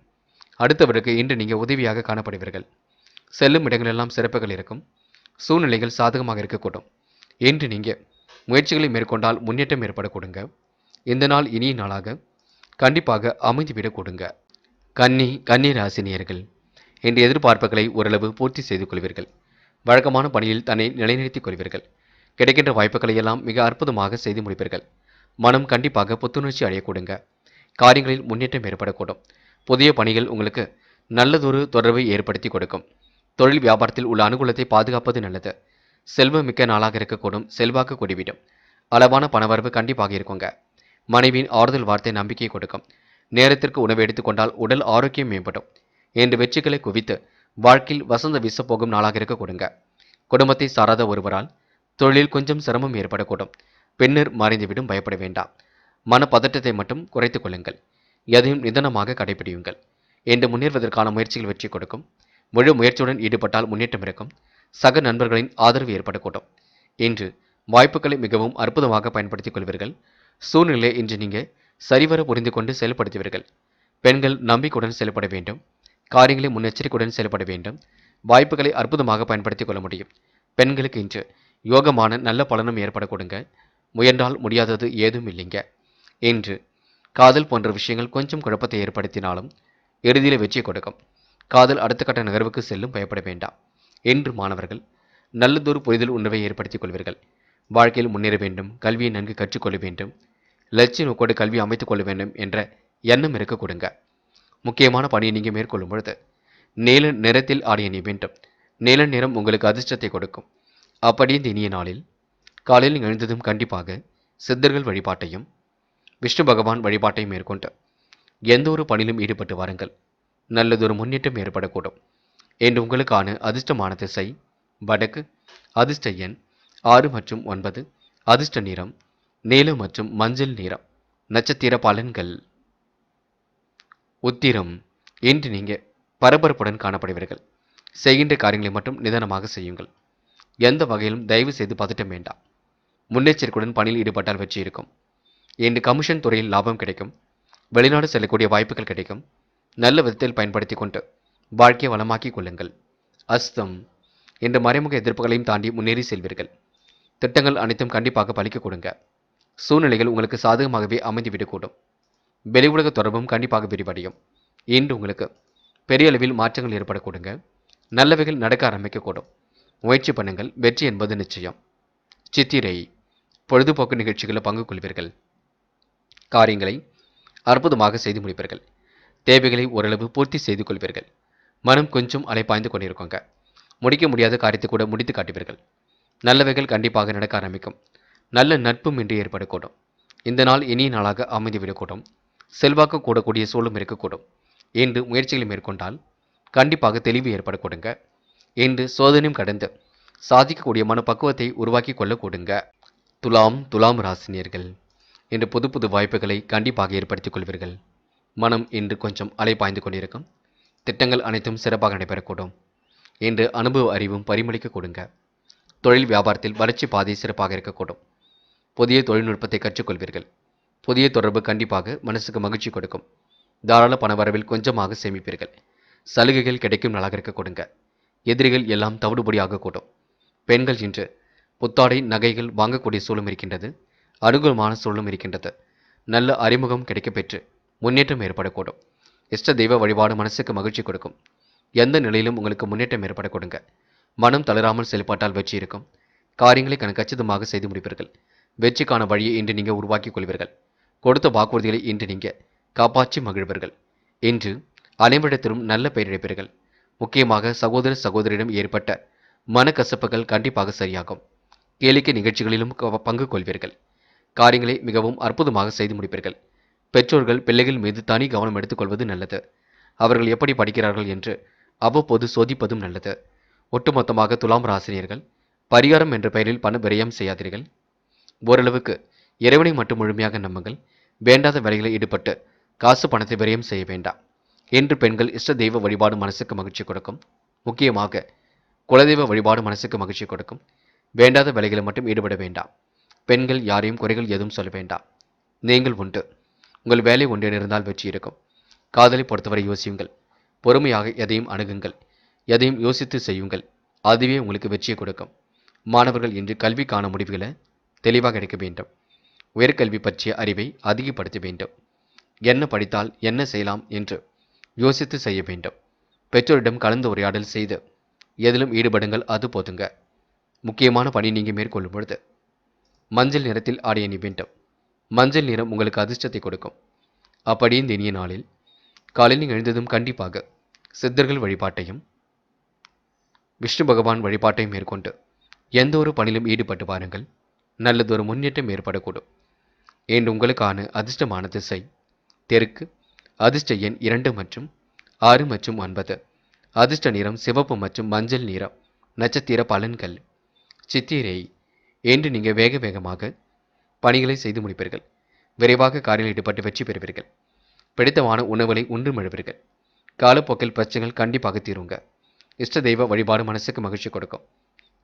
அடுத்தவருக்கு இன்று நீங்கள் உதவியாக காணப்படுவீர்கள். செல்லும் இடங்களெல்லாம் சிறப்புகள் இருக்கும். சூழ்நிலைகள் சாதகமாக இருக்கக்கூடும். இன்று நீங்கள் முயற்சிகளை மேற்கொண்டால் முன்னேற்றம் ஏற்பட கொடுங்க. இந்த நாள் இனிய நாளாக கண்டிப்பாக அமைந்துவிடக் கொடுங்க. கன்னி ராசினியர்கள் இன்று எதிர்பார்ப்புகளை ஓரளவு பூர்த்தி செய்து கொள்வீர்கள். வழக்கமான பணியில் தன்னை நிலைநிறுத்திக் கொள்வீர்கள். கிடைக்கின்ற வாய்ப்புகளை எல்லாம் மிக அற்புதமாக செய்து முடிப்பீர்கள். மனம் கண்டிப்பாக புத்துணர்ச்சி அடையக்கூடுங்க. காரியங்களில் முன்னேற்றம் ஏற்படக்கூடும். புதிய பணிகள் உங்களுக்கு நல்லதொரு தொடர்பை ஏற்படுத்தி கொடுக்கும். தொழில் வியாபாரத்தில் உள்ள அனுகூலத்தை பாதுகாப்பது நல்லது. செல்வமிக்க நாளாக இருக்கக்கூடும். செல்வாக்கு கூடிவிடும். அளவான பணவரவு கண்டிப்பாக இருக்குங்க. மனைவியின் ஆறுதல் வார்த்தை நம்பிக்கை கொடுக்கும். நேரத்திற்கு உணவு எடுத்துக்கொண்டால் உடல் ஆரோக்கியம் மேம்படும். என்று வெற்றிகளை குவித்து வாழ்க்கையில் வசந்த வீச போகும் நாளாக இருக்க கொடுங்க. குடும்பத்தை சாராத ஒருவரால் தொழிலில் கொஞ்சம் சிரமம் ஏற்படக்கூடும். பின்னர் மறைந்துவிடும், பயப்பட வேண்டாம். மனப்பதட்டத்தை மட்டும் குறைத்துக் கொள்ளுங்கள். எதையும் நிதானமாக கடைபிடியுங்கள். என்று முன்னேறுவதற்கான முயற்சிகள் வெற்றி கொடுக்கும். முழு முயற்சியுடன் ஈடுபட்டால் முன்னேற்றம் இருக்கும். சக நண்பர்களின் ஆதரவு ஏற்படக்கூடும். இன்று வாய்ப்புகளை மிகவும் அற்புதமாக பயன்படுத்திக் கொள்வீர்கள். சூழ்நிலை இன்று நீங்கள் சரிவர புரிந்து கொண்டு செயல்படுத்துவீர்கள். பெண்கள் நம்பிக்கையுடன் செயல்பட வேண்டும். காரியங்களை முன்னெச்சரிக்கையுடன் செயல்பட வேண்டும். வாய்ப்புகளை அற்புதமாக பயன்படுத்திக் கொள்ள முடியும். பெண்களுக்கு இன்று யோகமான நல்ல பலனும் ஏற்பட கொடுங்க. முயன்றால் முடியாதது ஏதும் இல்லைங்க. இன்று காதல் போன்ற விஷயங்கள் கொஞ்சம் குழப்பத்தை ஏற்படுத்தினாலும் இறுதியில் வெற்றி கொடுக்கும். காதல் அடுத்த கட்ட நகர்வுக்கு செல்லும், பயப்பட வேண்டாம். என்று மாணவர்கள் நல்லதொரு புரிதல் உணர்வை ஏற்படுத்திக் கொள்வீர்கள். வாழ்க்கையில் முன்னேற வேண்டும், கல்வியை நன்கு கற்றுக்கொள்ள வேண்டும், லட்சிய நோக்கோடு கல்வி அமைத்துக் கொள்ள வேண்டும் என்ற எண்ணம் இருக்க கொடுங்க. முக்கியமான பணியை நீங்கள் மேற்கொள்ளும் பொழுது நீல நிறத்தில் ஆடை அணிய வேண்டும். நீல நிறம் உங்களுக்கு அதிர்ஷ்டத்தை கொடுக்கும். அப்படி இந்த இனிய நாளில் காலையில் எழுந்ததும் கண்டிப்பாக சித்தர்கள் வழிபாட்டையும் விஷ்ணு பகவான் வழிபாட்டையும் மேற்கொண்டு எந்த ஒரு பணியிலும் ஈடுபட்டு வாருங்கள். நல்லதொரு முன்னேற்றம் ஏற்படக்கூடும். என்று உங்களுக்கான அதிர்ஷ்டமான திசை வடக்கு. அதிர்ஷ்ட எண் 6 மற்றும் 9. அதிர்ஷ்ட நிறம் நீலம் மற்றும் மஞ்சள் நிறம். நட்சத்திர பலன்கள். உத்திரம். இன்று நீங்கள் பரபரப்புடன் காணப்படுவீர்கள். செய்கின்ற காரியங்களை மட்டும் நிதானமாக செய்யுங்கள். எந்த வகையிலும் தயவு செய்து பதட்டம் வேண்டாம். முன்னெச்சரிக்கையுடன் பணியில் ஈடுபட்டால் வெற்றி இருக்கும். இன்று கமிஷன் துறையில் லாபம் கிடைக்கும். வெளிநாடு செல்லக்கூடிய வாய்ப்புகள் கிடைக்கும். நல்ல விதத்தில் பயன்படுத்தி கொண்டு வாழ்க்கையை வளமாக்கிக் கொள்ளுங்கள். அஸ்தம். இன்று மறைமுக எதிர்ப்புகளையும் தாண்டி முன்னேறி செல்வீர்கள். திட்டங்கள் அனைத்தும் கண்டிப்பாக பலிக்க கொடுங்க. சூழ்நிலைகள் உங்களுக்கு சாதகமாகவே அமைந்துவிடக்கூடும். வெளி உலக தொடர்பும் கண்டிப்பாக விரிவடையும். இன்று உங்களுக்கு பெரிய அளவில் மாற்றங்கள் ஏற்பட கொடுங்க. நல்லவைகள் நடக்க ஆரம்பிக்கக்கூடும். முயற்சி பண்ணுங்கள், வெற்றி என்பது நிச்சயம். சித்திரை. பொழுதுபோக்கு நிகழ்ச்சிகளில் பங்கு கொள்வீர்கள். காரியங்களை அற்புதமாக செய்து முடிப்பீர்கள். தேவைகளை ஓரளவு பூர்த்தி செய்து கொள்வீர்கள். மனம் கொஞ்சம் அலைப்பாய்ந்து கொண்டிருக்கோங்க. முடிக்க முடியாத காரியத்தை கூட முடித்து காட்டுவீர்கள். நல்லவைகள் கண்டிப்பாக நடக்க ஆரம்பிக்கும். நல்ல நட்பும் இன்று ஏற்படக்கூடும். இந்த நாள் இனிய நாளாக அமைந்துவிடக்கூடும். செல்வாக்கு கூடக்கூடிய சூழலும் இருக்கக்கூடும். இன்று முயற்சிகளை மேற்கொண்டால் கண்டிப்பாக தெளிவு ஏற்படக்கூடுங்க. இன்று சோதனையும் கடந்து சாதிக்கக்கூடிய மனப்பக்குவத்தை உருவாக்கி கொள்ள கூடுங்க. துலாம் ராசினியர்கள் இன்று புது புது வாய்ப்புகளை கண்டிப்பாக ஏற்படுத்திக் கொள்வீர்கள். மனம் இன்று கொஞ்சம் அலைபாய்ந்து கொண்டிருக்கும். திட்டங்கள் அனைத்தும் சிறப்பாக நடைபெறக்கூடும். இன்று அனுபவ அறிவும் பரிமளிக்க கொடுங்க. தொழில் வியாபாரத்தில் வளர்ச்சி பாதை சிறப்பாக இருக்கக்கூடும். புதிய தொழில்நுட்பத்தை கற்றுக்கொள்வீர்கள். புதிய தொடர்பு கண்டிப்பாக மனசுக்கு மகிழ்ச்சி கொடுக்கும். தாராள பணவரவில் கொஞ்சமாக சேமிப்பீர்கள். சலுகைகள் கிடைக்கும் நாளாக இருக்க கொடுங்க. எதிரிகள் எல்லாம் தவிடுபடியாக கூடும். பெண்கள் இன்று புத்தாடை நகைகள் வாங்கக்கூடிய சூழலும் இருக்கின்றது. அனுகூலமான சூழலும் இருக்கின்றது. நல்ல அறிமுகம் கிடைக்கப் பெற்று முன்னேற்றம் ஏற்படக்கூடும். இஷ்ட தெய்வ வழிபாடு மனசுக்கு மகிழ்ச்சி கொடுக்கும். எந்த நிலையிலும் உங்களுக்கு முன்னேற்றம் ஏற்பட கொடுங்க. மனம் தளராமல் செயல்பட்டால் வெற்றி இருக்கும். காரியங்களை கச்சிதமாக செய்து முடிப்பீர்கள். வெற்றிக்கான வழியை இன்று நீங்கள் உருவாக்கிக் கொள்வீர்கள். கொடுத்த வாக்குறுதிகளை இன்று நீங்கள் காப்பாற்றி மகிழ்வீர்கள். இன்று அனைவரிடத்திலும் நல்ல பெயர் எடுப்பீர்கள். முக்கியமாக சகோதர சகோதரியிடம் ஏற்பட்ட மனக்கசப்புகள் கண்டிப்பாக சரியாகும். கேளிக்கை நிகழ்ச்சிகளிலும் பங்கு கொள்வீர்கள். காரியங்களை மிகவும் அற்புதமாக செய்து முடிப்பீர்கள். பெற்றோர்கள் பிள்ளைகள் மீது தனி கவனம் எடுத்துக்கொள்வது நல்லது. அவர்கள் எப்படி படிக்கிறார்கள் என்று அவ்வப்போது சோதிப்பதும் நல்லது. ஒட்டுமொத்தமாக துலாம் ராசினியர்கள் பரிகாரம் என்ற பெயரில் பண விரயம் செய்யாதீர்கள். ஓரளவுக்கு இறைவனை மட்டும் முழுமையாக நம்புங்கள். வேண்டாத வேலைகளில் ஈடுபட்டு காசு பணத்தை விரயம் செய்ய வேண்டாம். இன்று பெண்கள் இஷ்ட தெய்வ வழிபாடு மனசுக்கு மகிழ்ச்சி கொடுக்கும். முக்கியமாக குலதெய்வ வழிபாடு மனசுக்கு மகிழ்ச்சி கொடுக்கும். வேண்டாத வேலைகளில் மட்டும் ஈடுபட வேண்டாம். பெண்கள் யாரையும் குறைகள் எதுவும் சொல்ல வேண்டாம். நீங்கள் உண்டு. உங்கள் வேலை ஒன்றில் இருந்தால் வெற்றி இருக்கும். காதலை பொறுத்தவரை யோசியுங்கள். பொறுமையாக எதையும் அணுகுங்கள். எதையும் யோசித்து செய்யுங்கள். அதுவே உங்களுக்கு வெற்றியை கொடுக்கும். மாணவர்கள் இன்று கல்விக்கான முடிவுகளை தெளிவாக எடுக்க வேண்டும். உயர்கல்வி பற்றிய அறிவை அதிகப்படுத்த வேண்டும். என்ன படித்தால் என்ன செய்யலாம் என்று யோசித்து செய்ய வேண்டும். பெற்றோரிடம் கலந்து உரையாடல் செய்து எதிலும் ஈடுபடுங்கள். அது போதுங்க. முக்கியமான பணி நீங்கள் மேற்கொள்ளும் பொழுது மஞ்சள் நிறத்தில் ஆடை அணி வேண்டும். மஞ்சள் நிறம் உங்களுக்கு அதிர்ஷ்டத்தை கொடுக்கும். அப்படி இந்த இனிய நாளில் காலையில் எழுந்ததும் கண்டிப்பாக சித்தர்கள் வழிபாட்டையும் விஷ்ணு பகவான் வழிபாட்டையும் மேற்கொண்டு எந்த ஒரு பணியிலும் ஈடுபட்டு பாருங்கள். நல்லதொரு முன்னேற்றம் ஏற்படக்கூடும். இன்று உங்களுக்கான அதிர்ஷ்டமான திசை தெற்கு. அதிர்ஷ்ட எண் 2 மற்றும் 6 மற்றும் 9. அதிர்ஷ்ட நிறம் சிவப்பு மற்றும் மஞ்சள் நிறம். நட்சத்திர பலன்கள் சித்திரை. இன்று நீங்கள் வேக வேகமாக பணிகளை செய்து முடிப்பீர்கள். விரைவாக காரில் ஈடுபட்டு வெற்றி பெறுவீர்கள். பிடித்தமான உணவுகளை உண்டு மழுவீர்கள். காலப்போக்கில் பிரச்சனைகள் கண்டிப்பாக தீருங்க. இஷ்ட தெய்வ வழிபாடு மனசுக்கு மகிழ்ச்சி கொடுக்கும்.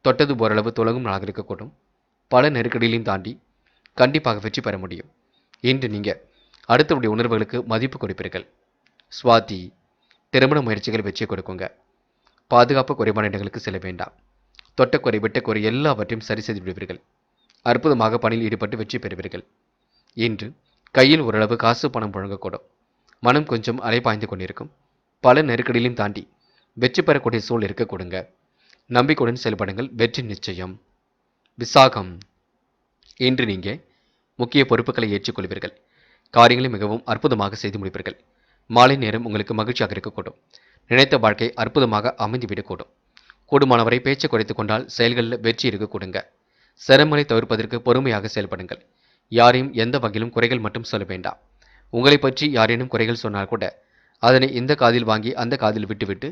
தொட்டது ஓரளவு துலகும் நாளாக இருக்கக்கூடும். பல நெருக்கடிகளையும் தாண்டி கண்டிப்பாக வெற்றி பெற முடியும். இன்று நீங்கள் அடுத்தவருடைய உணர்வுகளுக்கு மதிப்பு கொடுப்பீர்கள். சுவாதி. திருமண முயற்சிகள் வெற்றி கொடுக்குங்க. பாதுகாப்பு குறைபான இடங்களுக்கு செல்ல வேண்டாம். தொட்டக்குறை விட்டக்குறை எல்லாவற்றையும் சரி செய்து விடுவீர்கள். அற்புதமாக பணியில் ஈடுபட்டு வெற்றி பெறுவீர்கள். இன்று கையில் ஓரளவு காசு பணம் புழங்கக்கூடும். மனம் கொஞ்சம் அலைபாய்ந்து கொண்டிருக்கும். பல நெருக்கடிகளையும் தாண்டி வெற்றி பெறக்கூடிய சூழல் இருக்க கொடுங்க. நம்பிக்கையுடன் செயல்படுங்கள். வெற்றி நிச்சயம். விசாகம். இன்று நீங்கள் முக்கிய பொறுப்புகளை ஏற்றுக்கொள்வீர்கள். காரியங்களை மிகவும் அற்புதமாக செய்து முடிப்பீர்கள். மாலை நேரம் உங்களுக்கு மகிழ்ச்சியாக இருக்கக்கூடும். நினைத்த வாழ்க்கை அற்புதமாக அமைந்துவிடக்கூடும். கூடுமானவரை பேச்சை குறைத்துக் கொண்டால் செயல்களில் வெற்றி இருக்க கொடுங்க. சிரமங்களை தவிர்ப்பதற்கு பொறுமையாக செயல்படுங்கள். யாரையும் எந்த வகையிலும் குறைகள் மட்டும் சொல்ல வேண்டாம். உங்களை பற்றி யாரேனும் குறைகள் சொன்னால் கூட அதனை இந்த காதில் வாங்கி அந்த காதில் விட்டுவிட்டு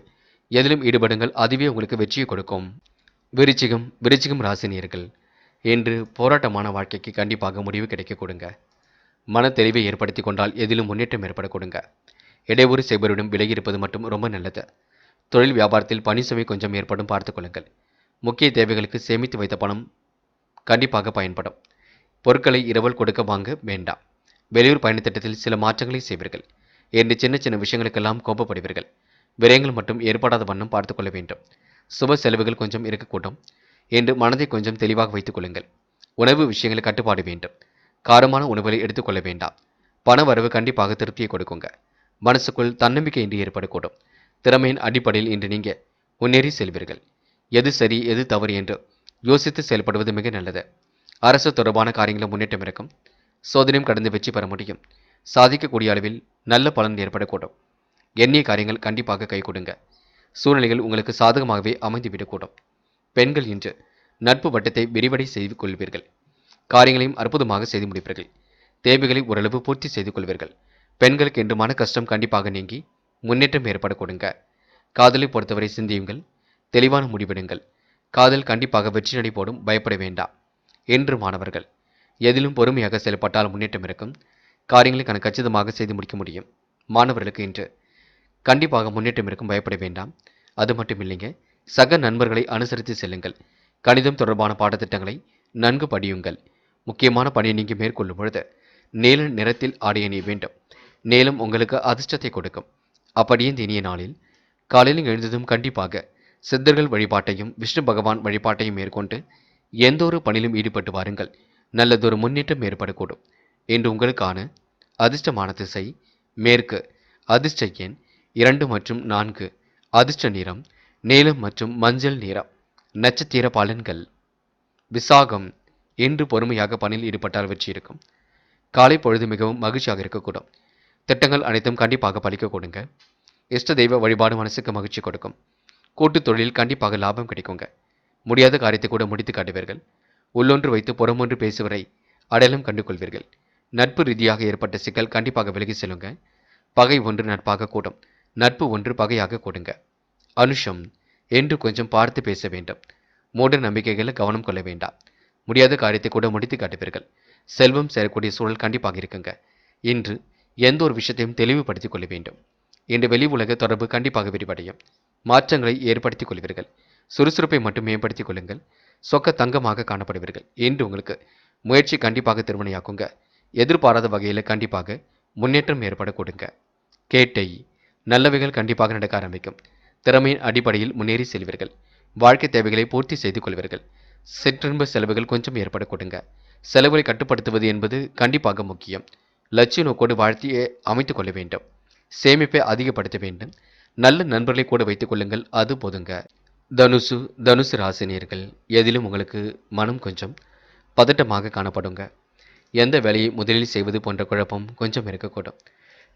எதிலும் ஈடுபடுங்கள். அதுவே உங்களுக்கு வெற்றியை கொடுக்கும். விருச்சிகம் ராசினியர்கள் இன்று போராட்டமான வாழ்க்கைக்கு கண்டிப்பாக முடிவு கிடைக்க கொடுங்க. மன தெளிவை ஏற்படுத்தி கொண்டால் எதிலும் முன்னேற்றம் ஏற்பட கொடுங்க. இடையூறு செய்பவரிடம் விலகி இருப்பது மட்டும் ரொம்ப நல்லது. தொழில் வியாபாரத்தில் பணி சுமை கொஞ்சம் ஏற்படும் பார்த்துக் கொள்ளுங்கள். முக்கிய தேவைகளுக்கு சேமித்து வைத்த பணம் கண்டிப்பாக பயன்படும். பொருட்களை இரவல் கொடுக்க வாங்க வேண்டாம். வெளியூர் பயணத்திட்டத்தில் சில மாற்றங்களை செய்வீர்கள். என்று சின்ன சின்ன விஷயங்களுக்கெல்லாம் கோபப்படுவீர்கள். விரயங்கள் மட்டும் ஏற்படாத வண்ணம் பார்த்துக் கொள்ள வேண்டும். சுப செலவுகள் கொஞ்சம் இருக்கக்கூடும். என்று மனதை கொஞ்சம் தெளிவாக வைத்துக் கொள்ளுங்கள். உணவு விஷயங்களை கட்டுப்பாடு வேண்டும். காரமான உணவுகளை எடுத்துக்கொள்ள வேண்டாம். பண வரவு கண்டிப்பாக திருப்தியை கொடுக்குங்க. மனசுக்குள் தன்னம்பிக்கை இன்றி ஏற்படக்கூடும். திறமையின் அடிப்படையில் இன்று நீங்கள் முன்னேறி செல்வீர்கள். எது சரி எது தவறு என்று யோசித்து செயல்படுவது மிக நல்லது. அரசு தொடர்பான காரியங்களில் முன்னேற்றம் இருக்கும். சோதனையும் கடந்து வெற்றி பெற முடியும். சாதிக்கக்கூடிய அளவில் நல்ல பலன் ஏற்படக்கூடும். எண்ணிய காரியங்கள் கண்டிப்பாக கை கொடுங்க. சூழ்நிலைகள் உங்களுக்கு சாதகமாகவே அமைந்துவிடக்கூடும். பெண்கள் இன்று நட்பு வட்டத்தை விரிவடை செய்து கொள்வீர்கள். காரியங்களையும் அற்புதமாக செய்து முடிப்பீர்கள். தேவைகளை ஓரளவு பூர்த்தி செய்து கொள்வீர்கள். பெண்களுக்கு என்று மன கஷ்டம் கண்டிப்பாக நீங்கி முன்னேற்றம் ஏற்பட கொடுங்க. காதலை பொறுத்தவரை சிந்தியுங்கள், தெளிவான முடிவெடுங்கள். காதல் கண்டிப்பாக வெற்றி நடை போடும், பயப்பட வேண்டாம். என்று மாணவர்கள் எதிலும் பொறுமையாக செயல்பட்டால் முன்னேற்றம் இருக்கும். காரியங்களை கச்சிதமாக செய்து முடிக்க முடியும். மாணவர்களுக்கு இன்று கண்டிப்பாக முன்னேற்றம் இருக்கும், பயப்பட வேண்டாம். அது மட்டும் இல்லைங்க, சக நண்பர்களை அனுசரித்து செல்லுங்கள். கணிதம் தொடர்பான பாடத்திட்டங்களை நன்கு படியுங்கள். முக்கியமான பணியை நீங்கள் மேற்கொள்ளும் பொழுது நீல நிறத்தில் ஆடை அணிய வேண்டும். நீலம் உங்களுக்கு அதிர்ஷ்டத்தை கொடுக்கும். அப்படியே இந்த இனிய நாளில் காலையில் எழுந்ததும் கண்டிப்பாக சித்தர்கள் வழிபாட்டையும் விஷ்ணு பகவான் வழிபாட்டையும் மேற்கொண்டு எந்த ஒரு பணியிலும் ஈடுபட்டு வாருங்கள். நல்லதொரு முன்னேற்றம் ஏற்படக்கூடும். இன்று உங்களுக்கான அதிர்ஷ்டமான திசை மேற்கு. அதிர்ஷ்ட எண் 2 மற்றும் 4. அதிர்ஷ்ட நிறம் நீலம் மற்றும் மஞ்சள் நிறம். நட்சத்திர பலன்கள். விசாகம். இன்று பொறுமையாக பணியில் ஈடுபட்டால் வெற்றி இருக்கும். காலை பொழுது மிகவும் மகிழ்ச்சியாக இருக்கக்கூடும். திட்டங்கள் அனைத்தும் கண்டிப்பாக பலிக்க கொடுங்க. இஷ்ட தெய்வ வழிபாடு மனசுக்கு மகிழ்ச்சி கொடுக்கும். கூட்டுத் தொழில் கண்டிப்பாக லாபம் கிடைக்குங்க. முடியாத காரியத்தை கூட முடித்து காட்டுவீர்கள். உள்ளொன்று வைத்து புறமொன்று பேசுவரை அடையாளம் கண்டு கொள்வீர்கள். நட்பு ரீதியாக ஏற்பட்ட சிக்கல் கண்டிப்பாக விலகி செல்லுங்க. பகை ஒன்று நட்பாக கூடும், நட்பு ஒன்று பகையாக கொடுங்க. அனுஷம். என்று கொஞ்சம் பார்த்து பேச வேண்டும். மூட நம்பிக்கைகளை கவனம் கொள்ள வேண்டாம். முடியாத காரியத்தை கூட முடித்து காட்டுவீர்கள். செல்வம் சேரக்கூடிய சூழல் கண்டிப்பாக இருக்குங்க. இன்று எந்த ஒரு விஷயத்தையும் தெளிவுபடுத்திக் கொள்ள வேண்டும். இன்று வெளி உலக தொடர்பு கண்டிப்பாக விரிவடையும். மாற்றங்களை ஏற்படுத்திக் கொள்வீர்கள். சுறுசுறுப்பை மட்டும் மேம்படுத்திக் கொள்ளுங்கள். சொக்க தங்கமாக காணப்படுவீர்கள். இன்று உங்களுக்கு முயற்சி கண்டிப்பாக திருமணையாக்குங்க. எதிர்பாராத வகையில் கண்டிப்பாக முன்னேற்றம் ஏற்பட கொடுங்க. கேட்டை. நல்லவைகள் கண்டிப்பாக நடக்க ஆரம்பிக்கும். திறமையின் அடிப்படையில் முன்னேறி செல்வீர்கள். வாழ்க்கை தேவைகளை பூர்த்தி செய்து கொள்வீர்கள். சிற்றின்ப செலவுகள் கொஞ்சம் ஏற்பட கொடுங்க. செலவுகளை கட்டுப்படுத்துவது என்பது கண்டிப்பாக முக்கியம். லட்சிய நோக்கோடு வாழ்க்கையை அமைத்துக் கொள்ள வேண்டும். சேமிப்பை அதிகப்படுத்த வேண்டும். நல்ல நண்பர்களை கூட வைத்துக் கொள்ளுங்கள், அது போதுங்க. தனுசு ராசினியர்கள் எதிலும் உங்களுக்கு மனம் கொஞ்சம் பதட்டமாக காணப்படுங்க. எந்த வேலையை முதலில் செய்வது போன்ற குழப்பம் கொஞ்சம் இருக்கக்கூடும்.